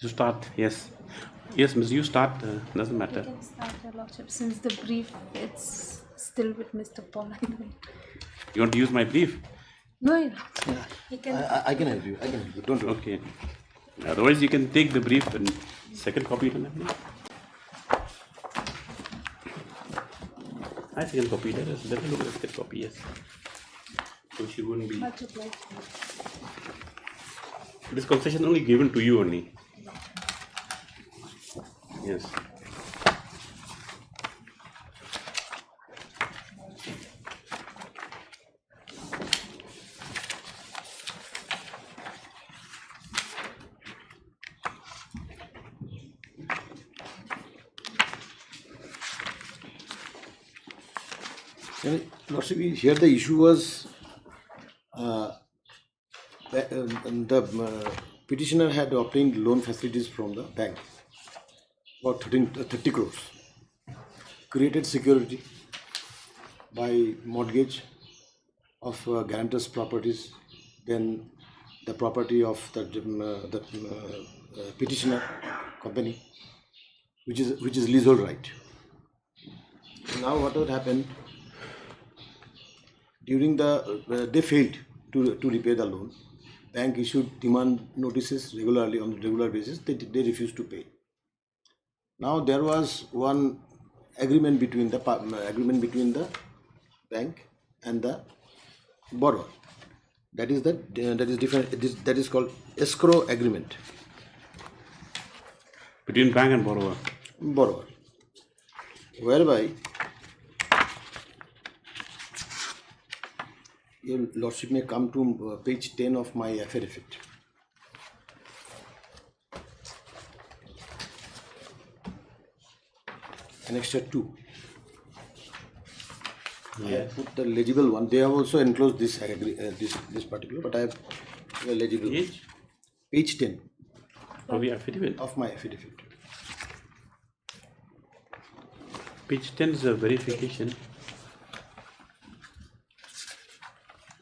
You start. Yes. Yes, Miss. You start. Doesn't matter. You can start, Your Lordship. Since the brief, it's still with Mr. Paul. You want to use my brief? No, yeah. I can help you. Don't worry. Okay. Otherwise, you can take the brief and second copy. I second copy. Let us look at the second copy. Yes. So she wouldn't be. Much obliged. This concession only given to you only. Yes. Lordship, here the issue was the petitioner had obtained loan facilities from the bank, about 30 crores, created security by mortgage of guarantors' properties, then the property of the petitioner company, which is leasehold right. Now what had happened? During they failed to repay the loan. Bank issued demand notices regularly on a regular basis. They refused to pay. Now there was one agreement between the bank and the borrower. That is different. That is called escrow agreement between bank and borrower. Whereby Your Lordship may come to page 10 of my affidavit. An Annexure 2. I Yes. have put the legible one. They have also enclosed this, I agree, this particular, but I have a legible one. Page 10 Of your affidavit. of my affidavit. Page 10 is a verification.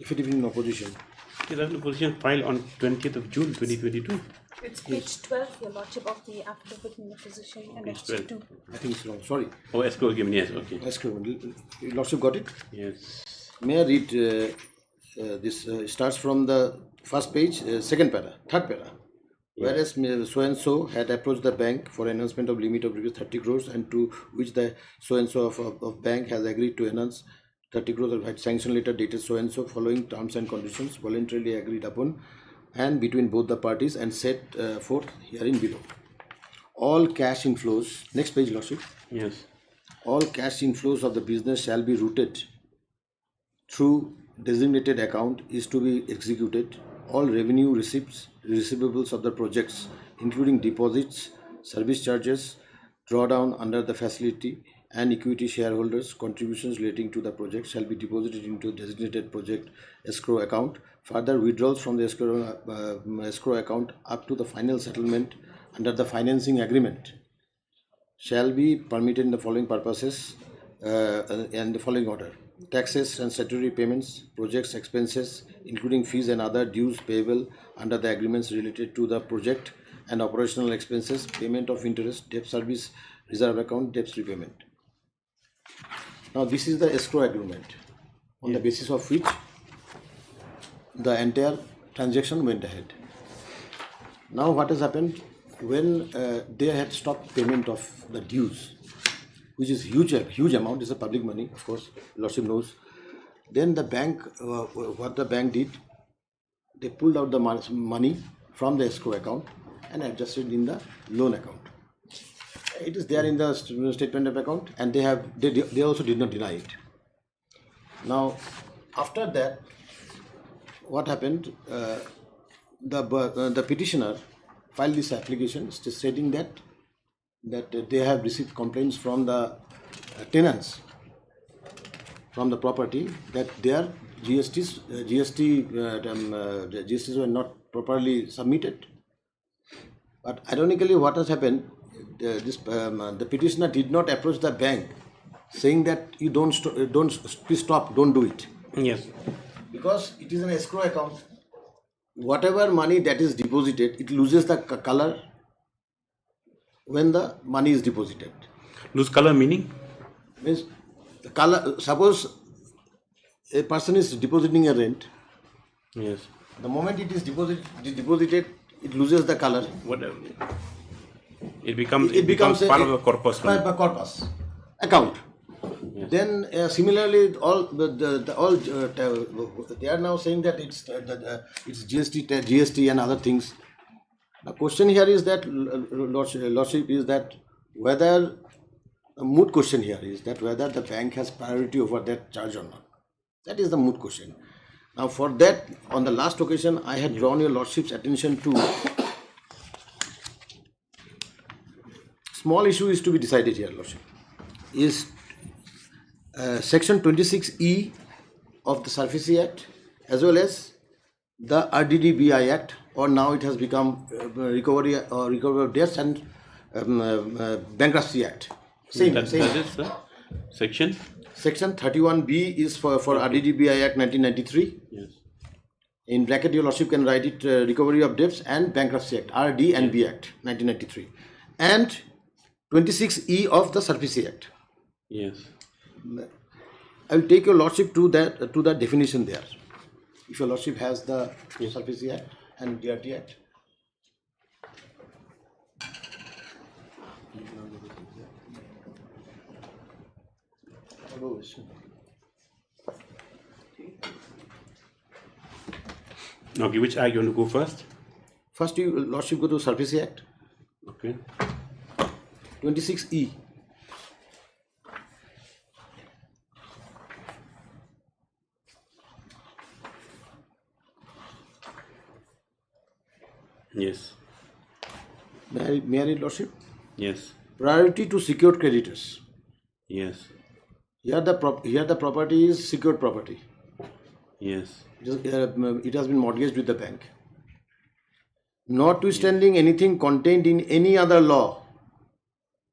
Affidavit in opposition. Is that opposition filed on 20th of June 2022? It's page 12, Your Lordship, of the affidavit in opposition and Page Annexure 12. 2. I think it's wrong. Sorry. Oh, escrow agreement, yes, okay. Escrow. Lordship got it? Yes. May I read this? Starts from the first page, second para, third para. Whereas so and so had approached the bank for enhancement of limit of rupees 30 crores, and to which the so and so of bank has agreed to enhance 30 crores of had sanction letter dated so and so following terms and conditions voluntarily agreed upon and between both the parties and set forth herein below. All cash inflows, next page, Lordship. Yes. All cash inflows of the business shall be routed through designated account is to be executed. All revenue receipts, receivables of the projects, including deposits, service charges, drawdown under the facility, and equity shareholders' contributions relating to the project shall be deposited into designated project escrow account. Further withdrawals from the escrow account up to the final settlement under the financing agreement shall be permitted in the following purposes and the following order: taxes and statutory payments, projects expenses, including fees and other dues payable under the agreements related to the project, and operational expenses, payment of interest, debt service reserve account, debts repayment. Now this is the escrow agreement on the basis of which the entire transaction went ahead. Now what has happened? When they had stopped payment of the dues, which is huge amount, is a public money, of course, Lordship knows. Then the bank, what the bank did, they pulled out the money from the escrow account and adjusted in the loan account. It is there in the statement of account, and they also did not deny it. Now, after that, what happened? The petitioner filed this application stating that they have received complaints from the tenants from the property that their GSTs were not properly submitted. But ironically, what has happened? The petitioner did not approach the bank, saying that you please stop, don't do it. Yes. Because it is an escrow account. Whatever money that is deposited, it loses the color when the money is deposited. Lose color meaning? Means the color. Suppose a person is depositing a rent. Yes. The moment it is deposited, it loses the color. Whatever. It becomes part of the corpus. Corpus account. Yes. Then similarly, they are now saying that it's GST and other things. The question here is that, Lordship, is that whether the moot question here is that whether the bank has priority over that charge or not. That is the moot question. Now, for that, on the last occasion, I had drawn your Lordship's attention to small issue is to be decided here, Lordship. Is Section 26E of the SURFACE Act as well as the RDDBI Act, or now it has become Recovery of Debts and Bankruptcy Act. Same. That is the section? Section 31B is for RDDBI Act 1993. Yes. In bracket, your Lordship can write it Recovery of Debts and Bankruptcy Act, RD and B Act 1993. And 26E of the SURFACE Act. Yes. I will take your Lordship to that definition there. If your Lordship has the SURFACE Act and DRT Act. Okay, which act you want to go first? First, you Lordship go to SURFACE Act. Okay. 26E. Yes. May I read, Lordship? Yes. Priority to secured creditors. Yes. Here the property is secured property. Yes. It has been mortgaged with the bank. Notwithstanding anything contained in any other law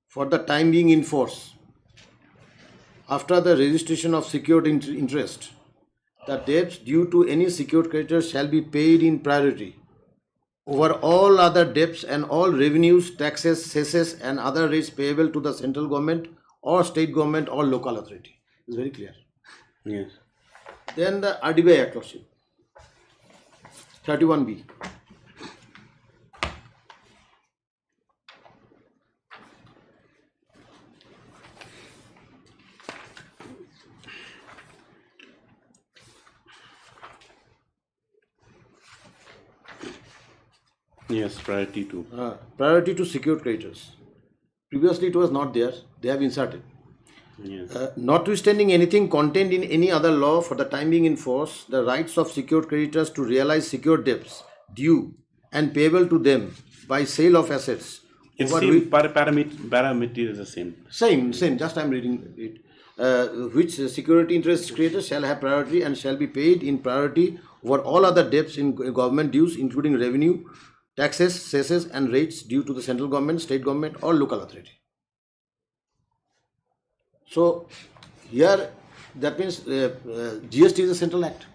for the time being in force, after the registration of secured interest, the debts due to any secured creditor shall be paid in priority over all other debts and all revenues, taxes, cesses and other rates payable to the central government or state government or local authority. It's very clear. Yes. Then the RDBI Act, Lordship, 31B. Yes, priority to secured creditors. Previously it was not there. They have inserted. Yes. Notwithstanding anything contained in any other law for the time being in force, the rights of secured creditors to realize secured debts due and payable to them by sale of assets. It's same. Parameter is the same. Same. Just I am reading it. Which security interest creditors shall have priority and shall be paid in priority over all other debts in government dues, including revenue, taxes, cesses and rates due to the central government, state government or local authority. So here that means GST is a central act,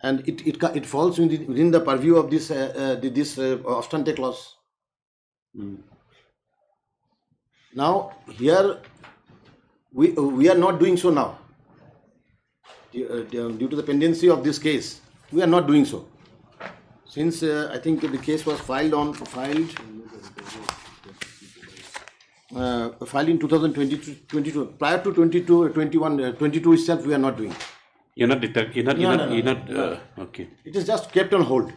and it falls within the purview of this ostente clause. Now here we are not doing so now due to the pendency of this case. We are not doing so. Since I think the case was filed in 2022, prior to 22 itself, we are not doing. You're not okay. It is just kept on hold.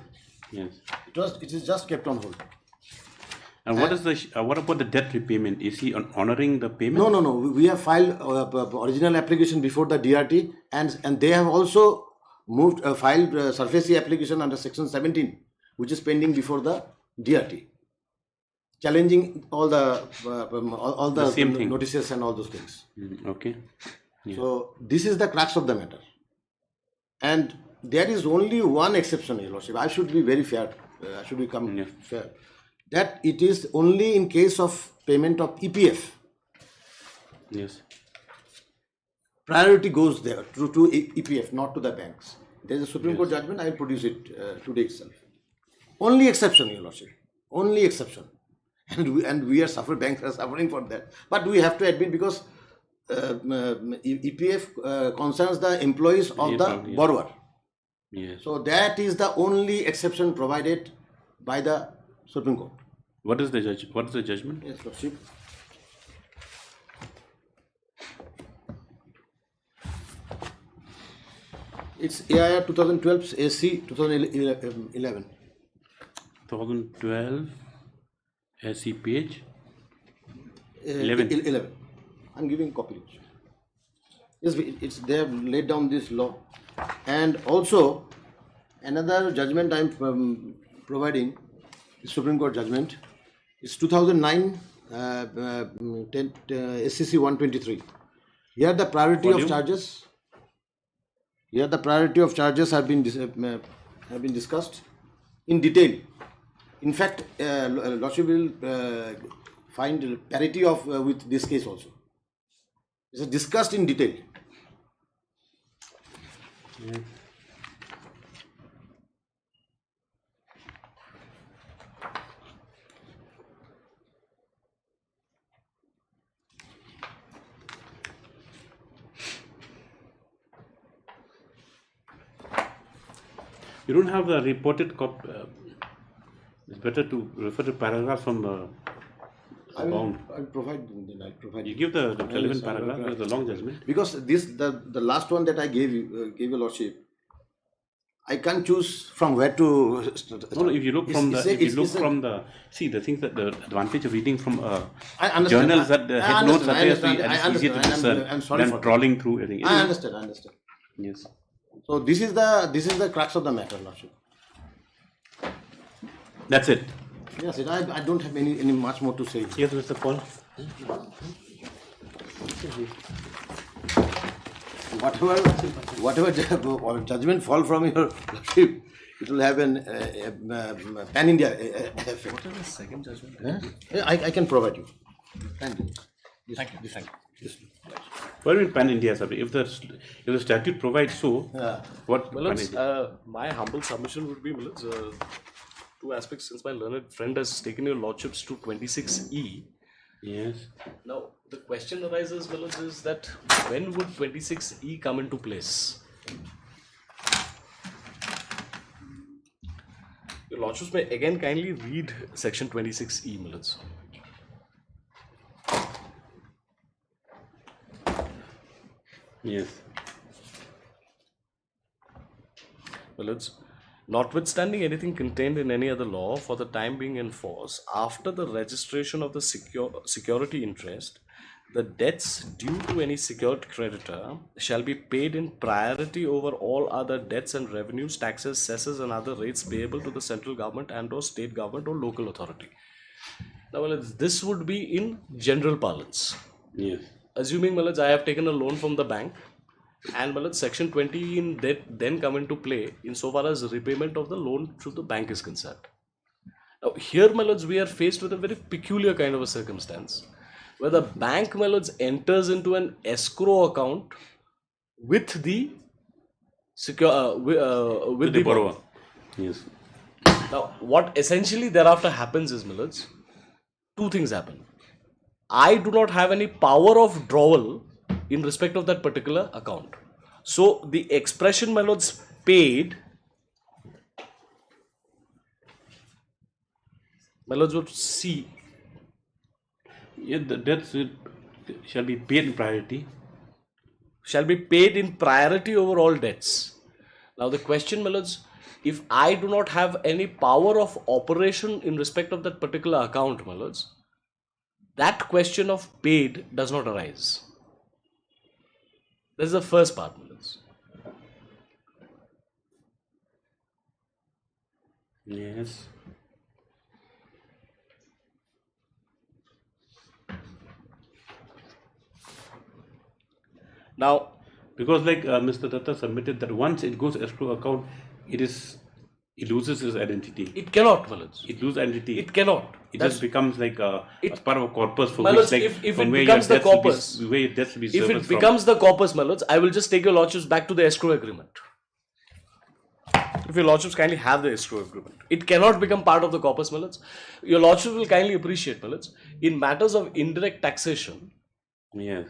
Yes. It is just kept on hold. And what is what about the debt repayment? Is he honoring the payment? No. We have filed original application before the DRT, and they have also filed SURFACE application under section 17, which is pending before the DRT, challenging all the same thing. notices and all those things. Okay. Yeah. So this is the crux of the matter, and there is only one exception, Your Lordship. I should be very fair. I should become fair. That it is only in case of payment of EPF. Yes. Priority goes there to EPF, not to the banks. There is a Supreme Court judgment. I will produce it today itself. Only exception, Your Lordship. Only exception. And we are suffering. Banks are suffering for that. But we have to admit, because EPF concerns the employees of the borrower. Yes. So that is the only exception provided by the Supreme Court. What is the judgment? Yes, Lordship. It's AIR 2012 AC 2011. 2012 AC page 11. I'm giving copy. Yes, it's they have laid down this law, and also another judgment I'm providing, Supreme Court judgment, is 2009 SCC 123. Here the priority of charges. Here the priority of charges have been discussed in detail. In fact, Lordship will find parity of with this case also. It's discussed in detail. Yeah. You don't have the reported copy. It's better to refer to paragraphs from the bound. I'll provide. Then I'll provide. You give the relevant paragraph. There's the long judgment. Because the last one that I gave your Lordship, I can't choose from where to. No, if you look from the see the things that the advantage of reading from journals that the head notes are there, it's easier to discern than trawling through everything. I understand. Yes. So this is the crux of the matter, Lordship. That's it. Yes, I don't have any much more to say. Yes, Mr. Paul. Whatever judgment fall from your lordship, it will have an pan-India effect. What is the second judgment? Huh? I can provide you. Thank you. Thank you. What do you mean pan-India, sir? If the statute provides so, what? Well, my humble submission would be, two aspects. Since my learned friend has taken your lordships to 26E. Yes. Now the question arises, is that when would 26E come into place? Your lordships may again kindly read section 26E, Millets. Yes. Millets. Notwithstanding anything contained in any other law for the time being in force, after the registration of the security interest, the debts due to any secured creditor shall be paid in priority over all other debts and revenues, taxes, cesses and other rates payable to the central government and or state government or local authority. Now, this would be in general parlance. Yes. Assuming, I have taken a loan from the bank, and section 20 in that then come into play insofar as repayment of the loan to the bank is concerned. Now here, we are faced with a very peculiar kind of a circumstance where the bank, enters into an escrow account with the with the borrower. Yes. Now what essentially thereafter happens is, two things happen. I do not have any power of drawal in respect of that particular account. So the expression, paid, would see. Yeah, the debts shall be paid in priority. Shall be paid in priority over all debts. Now the question, if I do not have any power of operation in respect of that particular account, that question of paid does not arise. This is the first part. Yes. Now, because Mr. Datta submitted that once it goes escrow account, it loses its identity. It cannot, It loses identity. It cannot. It just becomes like a part of a corpus for which, if it becomes the corpus, if it becomes the corpus, I will just take your lordships back to the escrow agreement. If your lordships kindly have the escrow agreement, it cannot become part of the corpus, Your lordships will kindly appreciate, in matters of indirect taxation. Yes.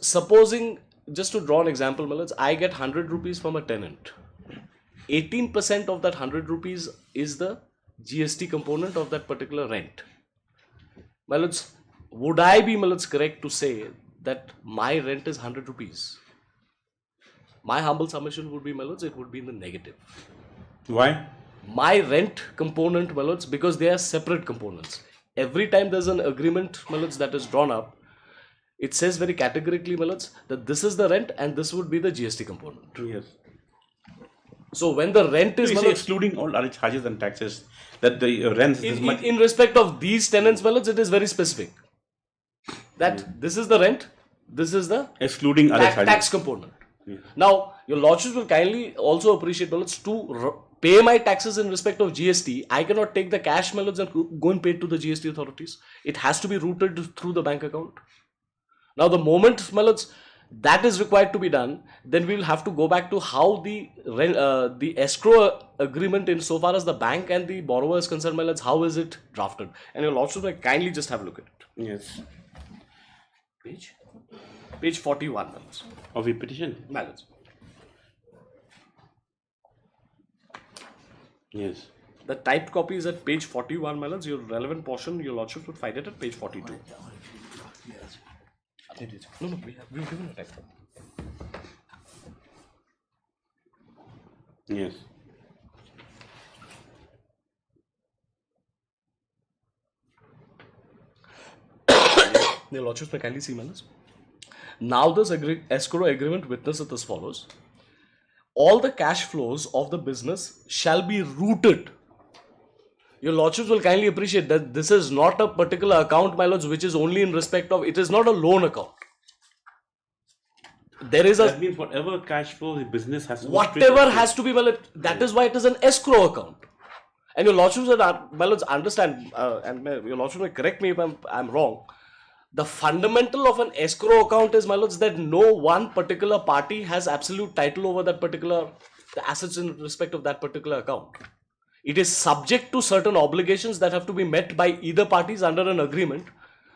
Supposing, just to draw an example, I get 100 rupees from a tenant. 18% of that 100 rupees is the GST component of that particular rent. Would I be correct to say that my rent is 100 rupees? My humble submission would be, it would be in the negative. Why? My rent component, because they are separate components. Every time there's an agreement, that is drawn up, it says very categorically, that this is the rent and this would be the GST component. Yes. So when the rent is excluding all other charges and taxes, that the rent is much in respect of these tenants, it is very specific. That this is the rent, this is the excluding other charges. Tax component. Yeah. Now your lordships will kindly also appreciate, to pay my taxes in respect of GST, I cannot take the cash, and go and pay it to the GST authorities. It has to be routed through the bank account. Now the moment, that is required to be done, then we will have to go back to how the escrow agreement insofar as the bank and the borrower is concerned, how is it drafted? And your lordship will kindly just have a look at it. Yes. Page 41. Of the petition? Yes. The typed copy is at page 41, your relevant portion, your lordship would find it at page 42. Yes. No, we've given a type. Yes. Your lordships may kindly see, Now this escrow agreement witnesseth as follows. All the cash flows of the business shall be routed Your Lordships will kindly appreciate that this is not a particular account, my lords, which is only in respect of, it is not a loan account. There is That means whatever cash flow the business has to go straight whatever to- has to be, that is why it is an escrow account. And your Lordships, my lords, understand, and your Lordship may correct me if I'm wrong. The fundamental of an escrow account is, my lords, that no one particular party has absolute title over that particular, the assets in respect of that particular account. It is subject to certain obligations that have to be met by either parties under an agreement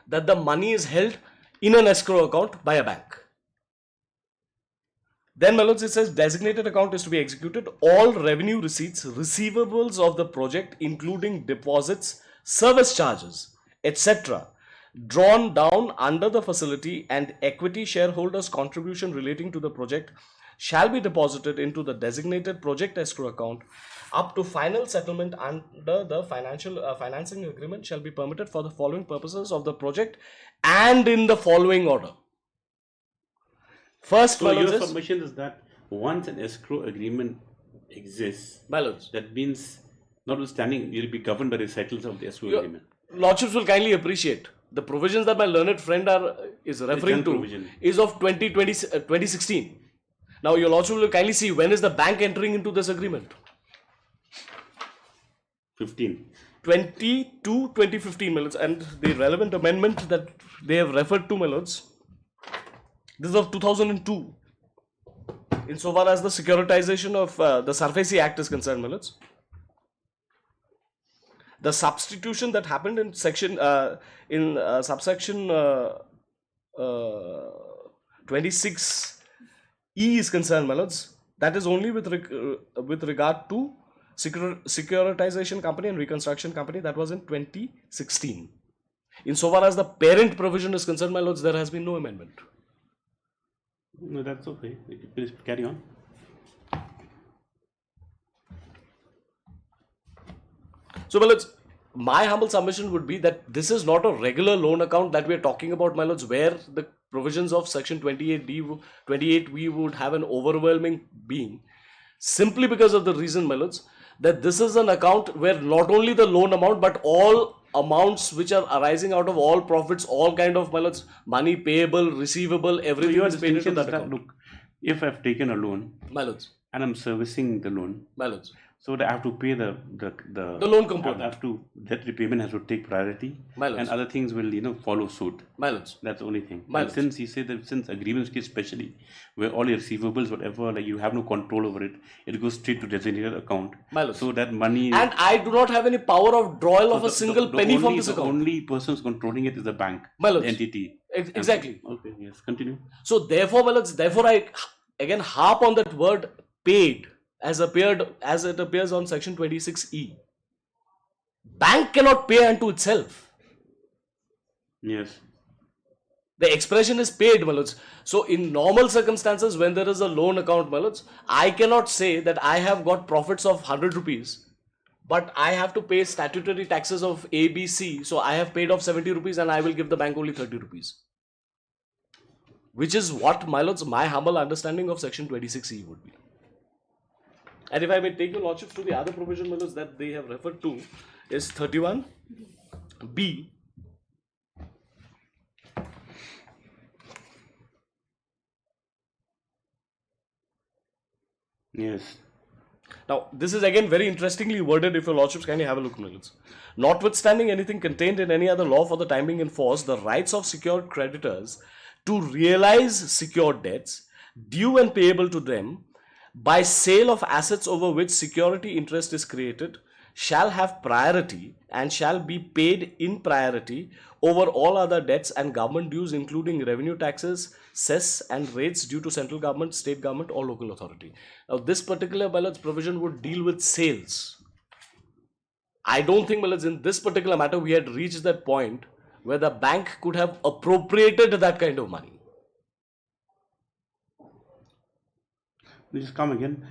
that the money is held in an escrow account by a bank. Then, my lords, it says designated account is to be executed. All revenue receipts, receivables of the project, including deposits, service charges, etc., drawn down under the facility and equity shareholders' contribution relating to the project shall be deposited into the designated project escrow account up to final settlement under the financing agreement shall be permitted for the following purposes of the project and in the following order. First, so your submission is that once an escrow agreement exists, that means notwithstanding you'll be governed by the recitals of the escrow agreement. Lordships will kindly appreciate the provisions that my learned friend is referring to is of 2016. Now your Lordship will kindly see when is the bank entering into this agreement. 2015, my lords, and the relevant amendment that they have referred to, my lords, this is of 2002. Insofar as the securitization of the SARFAESI Act is concerned, my lords. The substitution that happened in subsection 26E is concerned, my lords, that is only with regard to securitization company and reconstruction company. That was in 2016. Insofar as the parent provision is concerned, my lords, there has been no amendment. No, that's okay. Please carry on. So, my lords, my humble submission would be that this is not a regular loan account that we are talking about, my lords, where the provisions of section 28V would have an overwhelming being, simply because of the reason, my lords, that this is an account where not only the loan amount but all amounts which are arising out of all profits, all kind of, my lords, money payable, receivable, everything is paid into that account. Look, if I've taken a loan, my lords, and I'm servicing the loan, my lords, so that I have to pay the loan component. That repayment has to take priority, and other things will follow suit. My lords, that's the only thing. My and since he said that since agreements case especially where all your receivables, whatever, like you have no control over it, it goes straight to designated account. My lords. So that money, and I do not have any power of drawal of a single penny from this account. The only person controlling it is the bank, my lords, the entity. Exactly. Okay. Yes. Continue. So therefore, my lords, I again harp on that word paid as it appears on section 26E. Bank cannot pay unto itself. Yes. The expression is paid, my lords. So in normal circumstances, when there is a loan account, my lords, I cannot say that I have got profits of 100 rupees, but I have to pay statutory taxes of A, B, C. So I have paid off 70 rupees and I will give the bank only 30 rupees. Which is what, my lords, my humble understanding of section 26E would be. And if I may take your lordships to the other provision, my lords, that they have referred to is 31B. Yes. Now, this is again very interestingly worded. If your lordships kindly have a look, my lords. Notwithstanding anything contained in any other law for the time being in force, the rights of secured creditors to realize secured debts due and payable to them by sale of assets over which security interest is created shall have priority and shall be paid in priority over all other debts and government dues, including revenue taxes, cess and rates due to central government, state government or local authority. Now this particular balance provision would deal with sales. I don't think, balance, in this particular matter we had reached that point where the bank could have appropriated that kind of money. Just come again.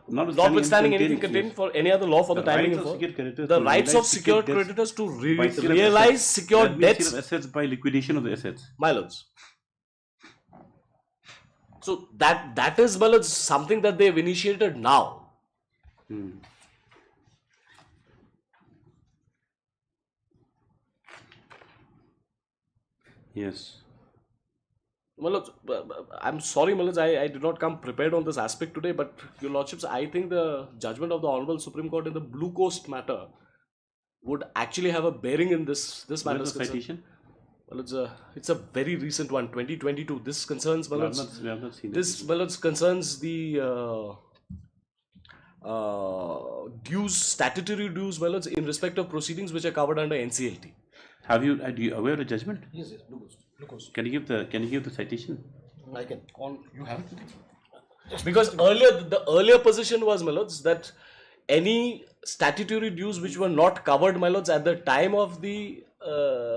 Notwithstanding anything contained for any other law for the time being for the rights of secured creditors to realize secured debts, assets by liquidation of the assets. My lords. So that is, my lords, something that they have initiated now. Yes. Well, I'm sorry, Malaj, I did not come prepared on this aspect today, but Your Lordships, I think the judgment of the Honorable Supreme Court in the Blue Coast matter would actually have a bearing in this matter. Where's the citation? Well, it's a very recent one, 2022. This concerns, We have not seen this concerns the dues, statutory dues, in respect of proceedings which are covered under NCLT. Are you aware of the judgment? Yes, Blue Coast. Can you give the citation? I can. You have it? Because the earlier position was, my lords, that any statutory dues which were not covered, my lords, at the time of the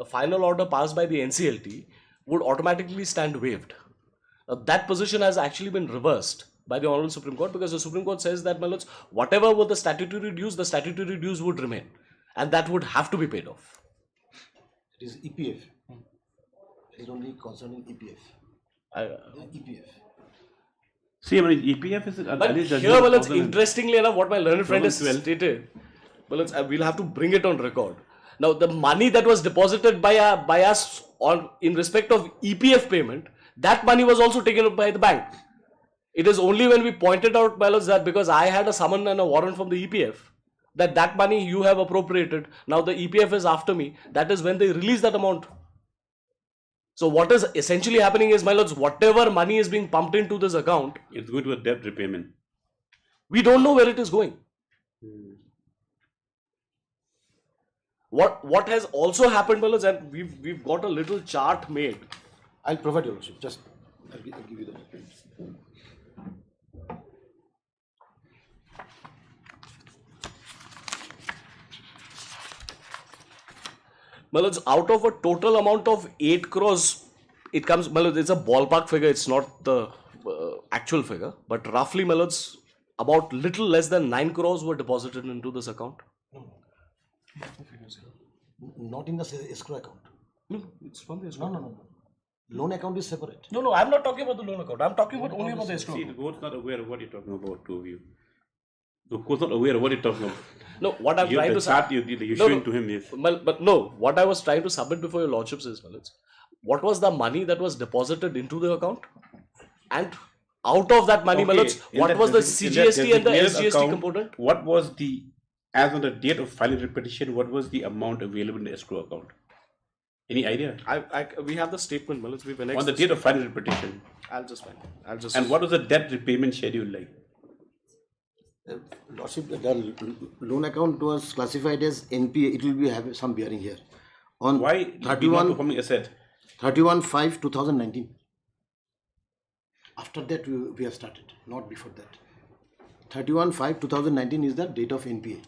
final order passed by the NCLT would automatically stand waived. That position has actually been reversed by the Honorable Supreme Court, because the Supreme Court says that, my lords, whatever were the statutory dues would remain, and that would have to be paid off. It is EPF. It is only concerning EPF. EPF. See, I mean, EPF is... But here, interestingly enough, what my learned friend has stated, we'll have to bring it on record. Now, the money that was deposited by us in respect of EPF payment, that money was also taken up by the bank. It is only when we pointed out, my lords, that because I had a summon and a warrant from the EPF, that money you have appropriated, now the EPF is after me, that is when they release that amount. So what is essentially happening is, my lords, whatever money is being pumped into this account, it's going to a debt repayment. We don't know where it is going. What has also happened, my lords, and we've got a little chart made. I'll provide you, Lordship. Just I'll give you that. My lords, out of a total amount of 8 crores, it comes, my lords, it's a ballpark figure, it's not the actual figure, but roughly, my lords, about little less than 9 crores were deposited into this account. Not in the escrow account. No, it's from the escrow. No. Loan account is separate. No, I'm not talking about the loan account. I'm talking about only about the escrow. See, the court's not aware of what you're talking about, two of you. The court's not aware of what you're talking about. No, what I'm trying to say. You're showing to him, yes. But no, what I was trying to submit before your lordships is, what was the money that was deposited into the account? And out of that money, what was the CGST and the SGST component? What was the, as on the date of filing the petition, what was the amount available in the escrow account? Any idea? We have the statement, we've annexed on the date of filing the petition. I'll just find it. And what was the debt repayment schedule like? Lordship, the loan account was classified as NPA. It will have some bearing here. On why 31 asset? 31/5/2019. After that we have started, not before that. 31/5/2019 is the date of NPA.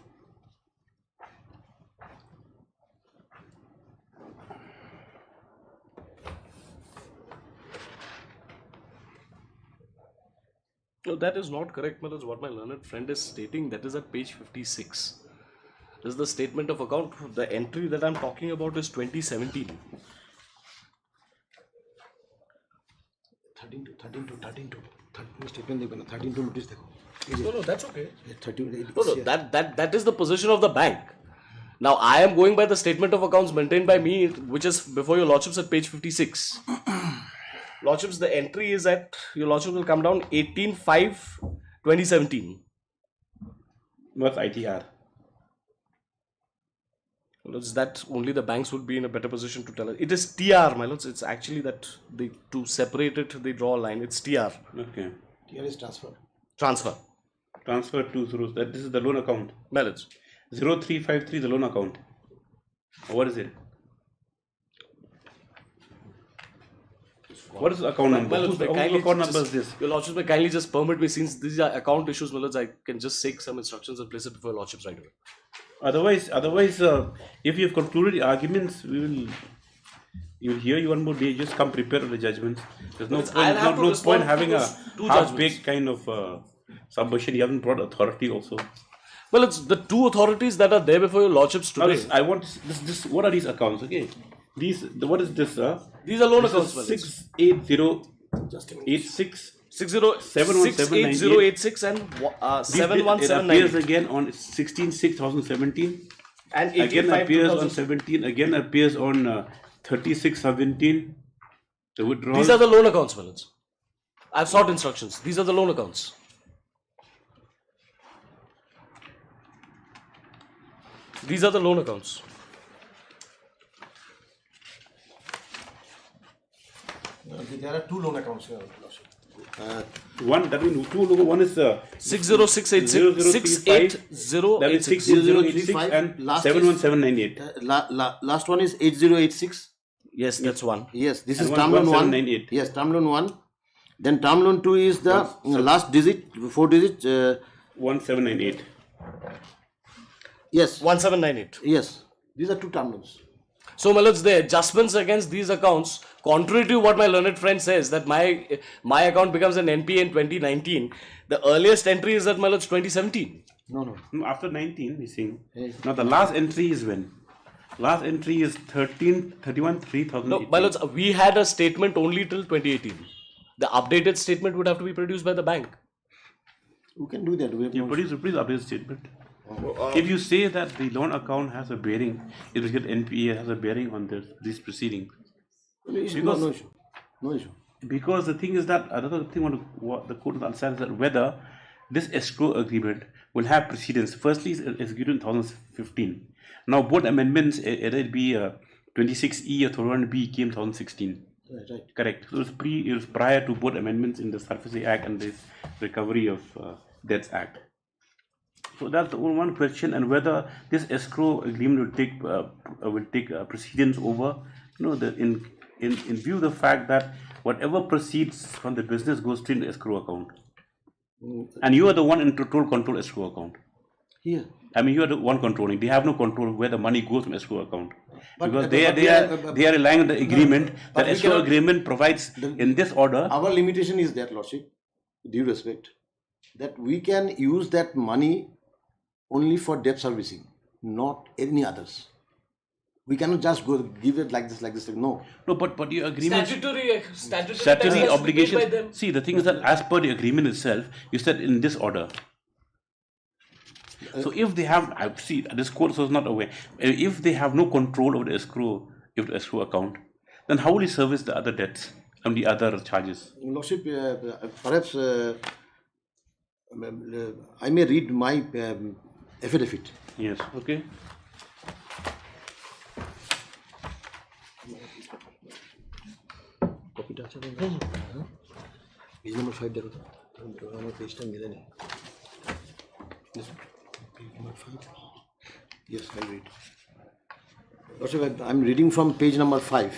No, that is not correct, Malaj. What my learned friend is stating, that is at page 56. This is the statement of account. The entry that I'm talking about is 2017. 13 statement 13 notice. No, that's okay. 13. No, that is the position of the bank. Now, I am going by the statement of accounts maintained by me, which is before your lordships at page 56. Lordships, the entry is at, your lordship will come down 18/5/2017. What's ITR? Lords, that only the banks would be in a better position to tell us. It is TR, my lords. It's actually that to separate it, they draw a line. It's TR. Okay. TR is transfer. Transfer. Transfer to zeros. This is the loan account. My lords. 0353 the loan account. What is it? What is the account number? Whose account number is this? Your lordships may kindly just permit me, since these are account issues, my lords, I can just take some instructions and place it before your lordships right away. Otherwise, if you have concluded the arguments, you'll hear you one more day. Just come prepared with the judgments. There's no point having a half-baked kind of submission. You haven't brought authority also. Well, it's the two authorities that are there before your lordships today. I want this. What are these accounts? Okay, what is this? These are loan accounts. 68086 68086 and 71798. It appears again on 16/6/2017. And again appears on 17. Again appears on 36/17. The withdrawal. These are the loan accounts, my lords. I've sought instructions. These are the loan accounts. These are the loan accounts. There are two loan accounts here. One, that means two logo. One is 60686, 68086, 6086 and 71798. Last one is 8086. Yes, that's one. Yes, this And is one term loan 1. 1798. Yes, term loan 1. Then term loan 2 is the last digit, 4 digits. 1798. Yes. 1798. Yes. These are two term loans. So, my lords, the adjustments against these accounts, contrary to what my learned friend says, that my account becomes an NPA in 2019, the earliest entry is at my lords 2017. No. After 19, he's saying. Now, the last entry is when? Last entry is 31/3/2018. No, my lords, we had a statement only till 2018. The updated statement would have to be produced by the bank. Who can do that? You please update statement. If you say that the loan account has a bearing, if you get NPA has a bearing on these proceedings. No issue. No issue. Because the thing is that another thing what the court understands is that whether this escrow agreement will have precedence. Firstly, it's executed in 2015. Now, both amendments, either it be 26E or 31B, came 2016. Right. Correct. So it was prior to both amendments in the SARFAESI Act and the Recovery of Debts Act. So that's the one question, and whether this escrow agreement will take precedence over, in view of the fact that whatever proceeds from the business goes straight into escrow account, and you are the one in total control escrow account. Yeah. I mean, you are the one controlling. They have no control where the money goes from escrow account, because they are relying on the agreement that escrow agreement provides in this order. Our limitation is that, Lordship, with due respect, that we can use that money only for debt servicing, not any others. We cannot just go give it like this. No. No, but your agreement. Statutory obligation. See, the thing is that as per the agreement itself, you said in this order. So if they have, this court was not aware. If they have no control over the escrow account, then how will you service the other debts and the other charges? Lordship, perhaps I may read my affidavit. Yes. Okay. Page number 5 there. Page number 5. Yes, I'll read. Lordship, I'm reading from page number 5.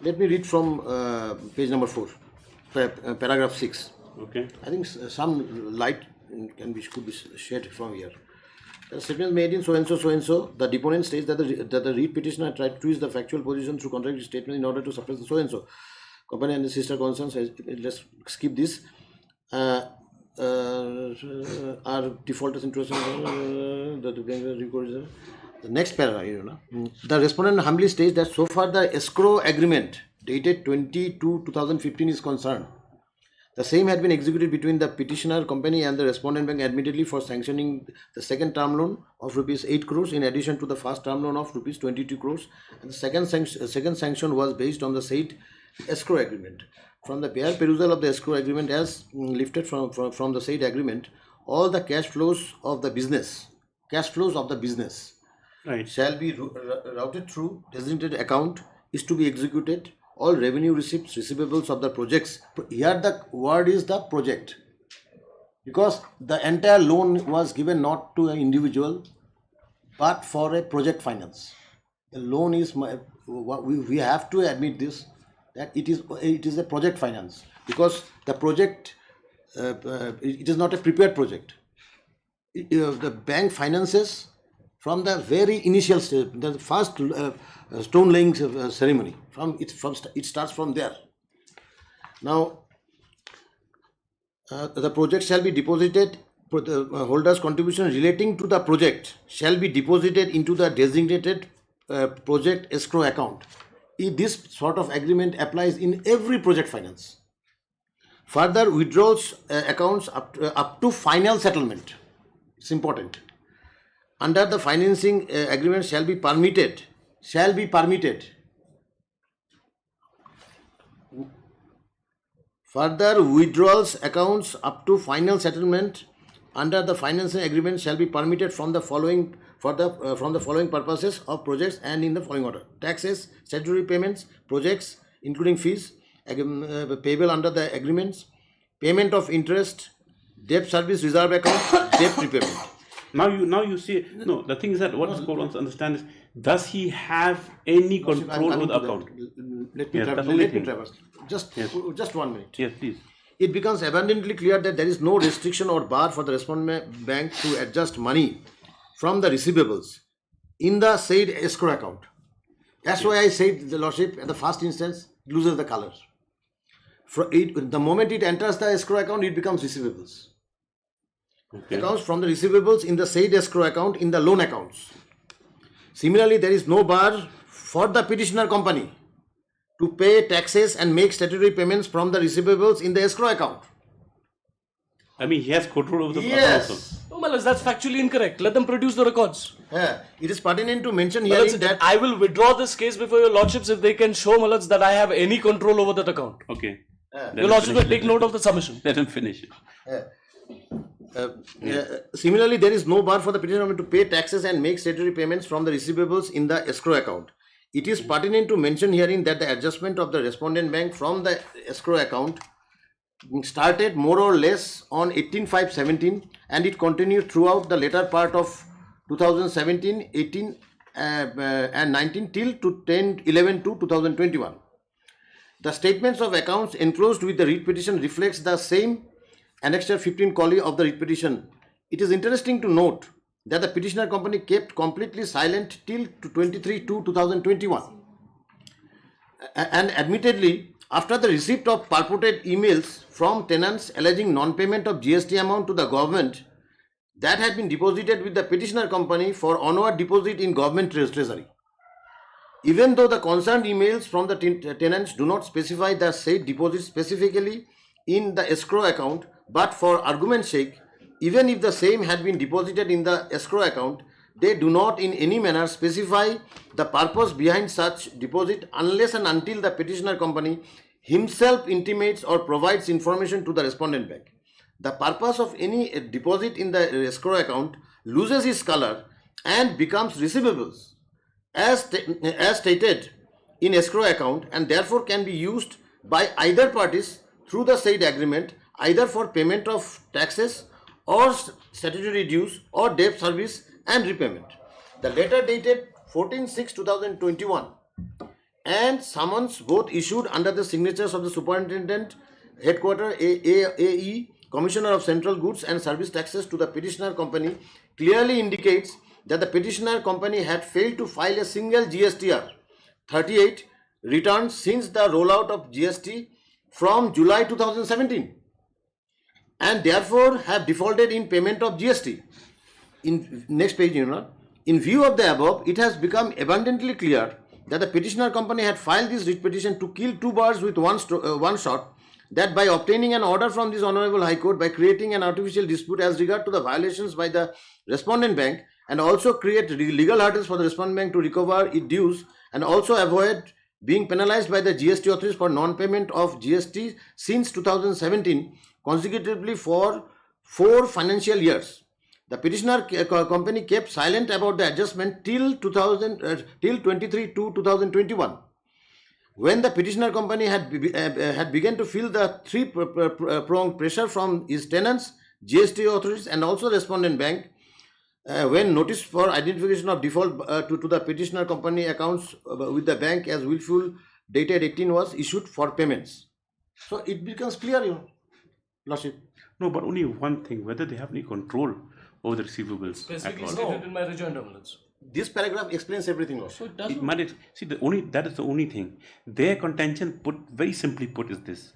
Let me read from page number 4, paragraph 6. Okay. I think some light could be shed from here. The statement made in so and so. The deponent states that the read petitioner tried to twist the factual position through contradictory statement in order to suppress the so and so. Company and the sister concerns. Let's skip this. Are defaulters interested? The next paragraph, the respondent humbly states that so far the escrow agreement dated 20/2/2015 is concerned, the same had been executed between the petitioner company and the respondent bank, admittedly for sanctioning the second term loan of rupees 8 crores in addition to the first term loan of rupees 22 crores. And the second sanction was based on the said escrow agreement. From the bare perusal of the escrow agreement as lifted from the said agreement, all the cash flows of the business right, shall be routed through designated account, is to be executed. All revenue receipts, receivables of the projects. Here the word is the project, because the entire loan was given not to an individual but for a project finance. The loan is we have to admit this, that it is a project finance, because the project it is not a prepared project. The bank finances from the very initial stage, the first stone laying ceremony. It starts from there. Now, the project shall be deposited. The holder's contribution relating to the project shall be deposited into the designated project escrow account. This sort of agreement applies in every project finance. Further, withdrawals accounts up to final settlement. It's important. under the financing agreement shall be permitted. Shall be permitted. Further withdrawals accounts up to final settlement under the financing agreement shall be permitted from the following from the following purposes of projects and in the following order: taxes, statutory payments, projects including fees payable under the agreements, payment of interest, debt service reserve account, debt repayment. Now you see, no, the thing is that what the court wants to understand is, does he have any control over the account? Let me traverse. Just 1 minute. Yes, please. It becomes abundantly clear that there is no restriction or bar for the respondent bank to adjust money from the receivables in the said escrow account. That's why I said the Lordship at the first instance loses the color. The moment it enters the escrow account, it becomes receivables. Okay. Accounts from the receivables in the said escrow account in the loan accounts. Similarly, there is no bar for the petitioner company to pay taxes and make statutory payments from the receivables in the escrow account. I mean, he has control over the Yes. also. No, Malas, that's factually incorrect. Let them produce the records. Yeah, it is pertinent to mention here Malas, that I will withdraw this case before your lordships if they can show, Malas, that I have any control over that account. Okay. Your lordships will take note of the submission. Let him finish it. Similarly, there is no bar for the petitioner to pay taxes and make statutory payments from the receivables in the escrow account. It is pertinent to mention herein that the adjustment of the respondent bank from the escrow account started more or less on 18/5/17 and it continued throughout the later part of 2017, 18 and 19 till to 10/11 to 2021. The statements of accounts enclosed with the writ petition reflects the same Annexure 15 collie of the writ petition. It is interesting to note that the petitioner company kept completely silent till 23/2/2021. And admittedly, after the receipt of purported emails from tenants alleging non-payment of GST amount to the government that had been deposited with the petitioner company for onward deposit in government treasury. Even though the concerned emails from the tenants do not specify the said deposit specifically in the escrow account, but for argument's sake, even if the same had been deposited in the escrow account, they do not in any manner specify the purpose behind such deposit unless and until the petitioner company himself intimates or provides information to the respondent bank. The purpose of any deposit in the escrow account loses its color and becomes receivables as stated in escrow account, and therefore can be used by either parties through the said agreement either for payment of taxes or statutory dues or debt service and repayment. The letter dated 14/6/2021 and summons both issued under the signatures of the Superintendent, Headquarter AE, Commissioner of Central Goods and Service Taxes to the petitioner company clearly indicates that the petitioner company had failed to file a single GSTR 38 return since the rollout of GST from July 2017 and therefore have defaulted in payment of GST. In next page, in view of the above, it has become abundantly clear that the petitioner company had filed this writ petition to kill two birds with one shot, that by obtaining an order from this Honorable High Court, by creating an artificial dispute as regard to the violations by the respondent bank, and also create legal hurdles for the respondent bank to recover its dues, and also avoid being penalized by the GST authorities for non-payment of GST since 2017, consecutively for 4 financial years. The petitioner company kept silent about the adjustment till 23/2/2021. When the petitioner company had begun to feel the three-pronged pressure from his tenants, GST authorities, and also respondent bank, when notice for identification of default to the petitioner company accounts with the bank as willful dated 18 was issued for payments. So it becomes clear, Lordship. No, but only one thing, whether they have any control over the receivables. Specifically stated in my rejoinder, Malas. This paragraph explains everything, Lordship. So it doesn't. See, that is the only thing. Their contention, very simply put, is this.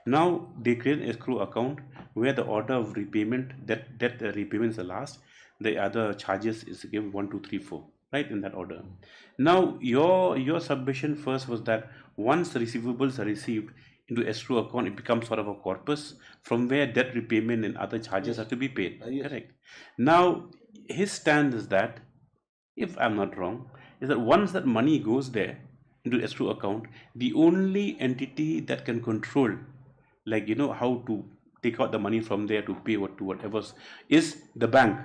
Now they create an escrow account where the order of repayment, that the repayment is the last, the other charges is given 1, 2, 3, 4, right, in that order. Now your submission first was that once the receivables are received, into escrow account, it becomes sort of a corpus from where debt repayment and other charges are to be paid. Correct. Now, his stand is that, if I'm not wrong, is that once that money goes there into escrow account, the only entity that can control, like, how to take out the money from there to pay to whatever, is the bank.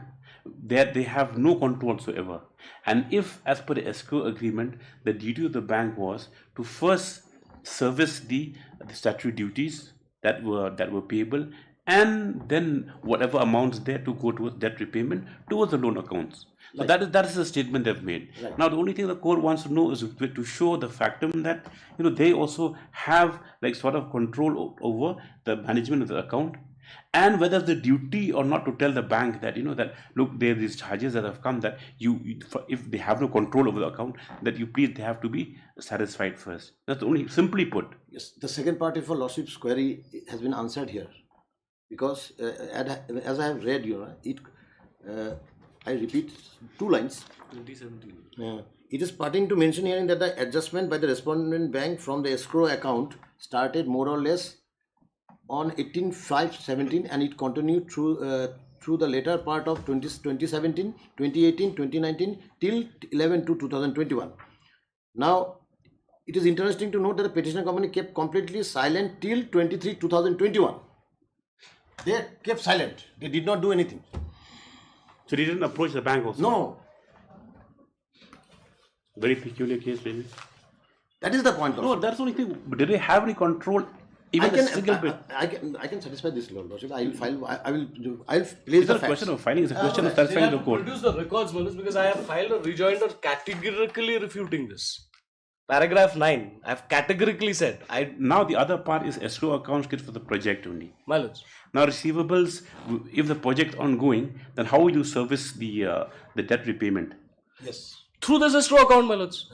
They have no control whatsoever. And if, as per the escrow agreement, the duty of the bank was to first service the statutory duties that were payable, and then whatever amounts there to go towards debt repayment towards the loan accounts. So that is the statement they've made. Right. Now, the only thing the court wants to know is to show the factum that they also have like sort of control over the management of the account, and whether the duty or not to tell the bank that that look, there are these charges that have come, that if they have no control over the account, that they have to be satisfied first. That's the only, simply put. Yes, the second part of your lordship's query has been answered here, because as I have read I repeat 2 lines. 2017. It is pertinent to mention here that the adjustment by the respondent bank from the escrow account started more or less on 18/5/17, and it continued through the later part of 2017, 2018, 2019 till 11/2/2021. Now, it is interesting to note that the petitioner company kept completely silent till 23/2021. They kept silent. They did not do anything. So they didn't approach the bank also? No. Very peculiar case, really. That is the point. No, that's the only thing. But did they have any control? Even a single bit. I can satisfy this, lordship. I will file. I'll place it's the not a question of filing. It's a question of They satisfying have the to court. produce the records, Manoj, because I have filed a rejoinder categorically refuting this. Paragraph 9, I have categorically said. Now the other part is escrow accounts get for the project only. Manoj. Now receivables, if the project ongoing, then how will you service the debt repayment? Yes. Through this escrow account, Manoj.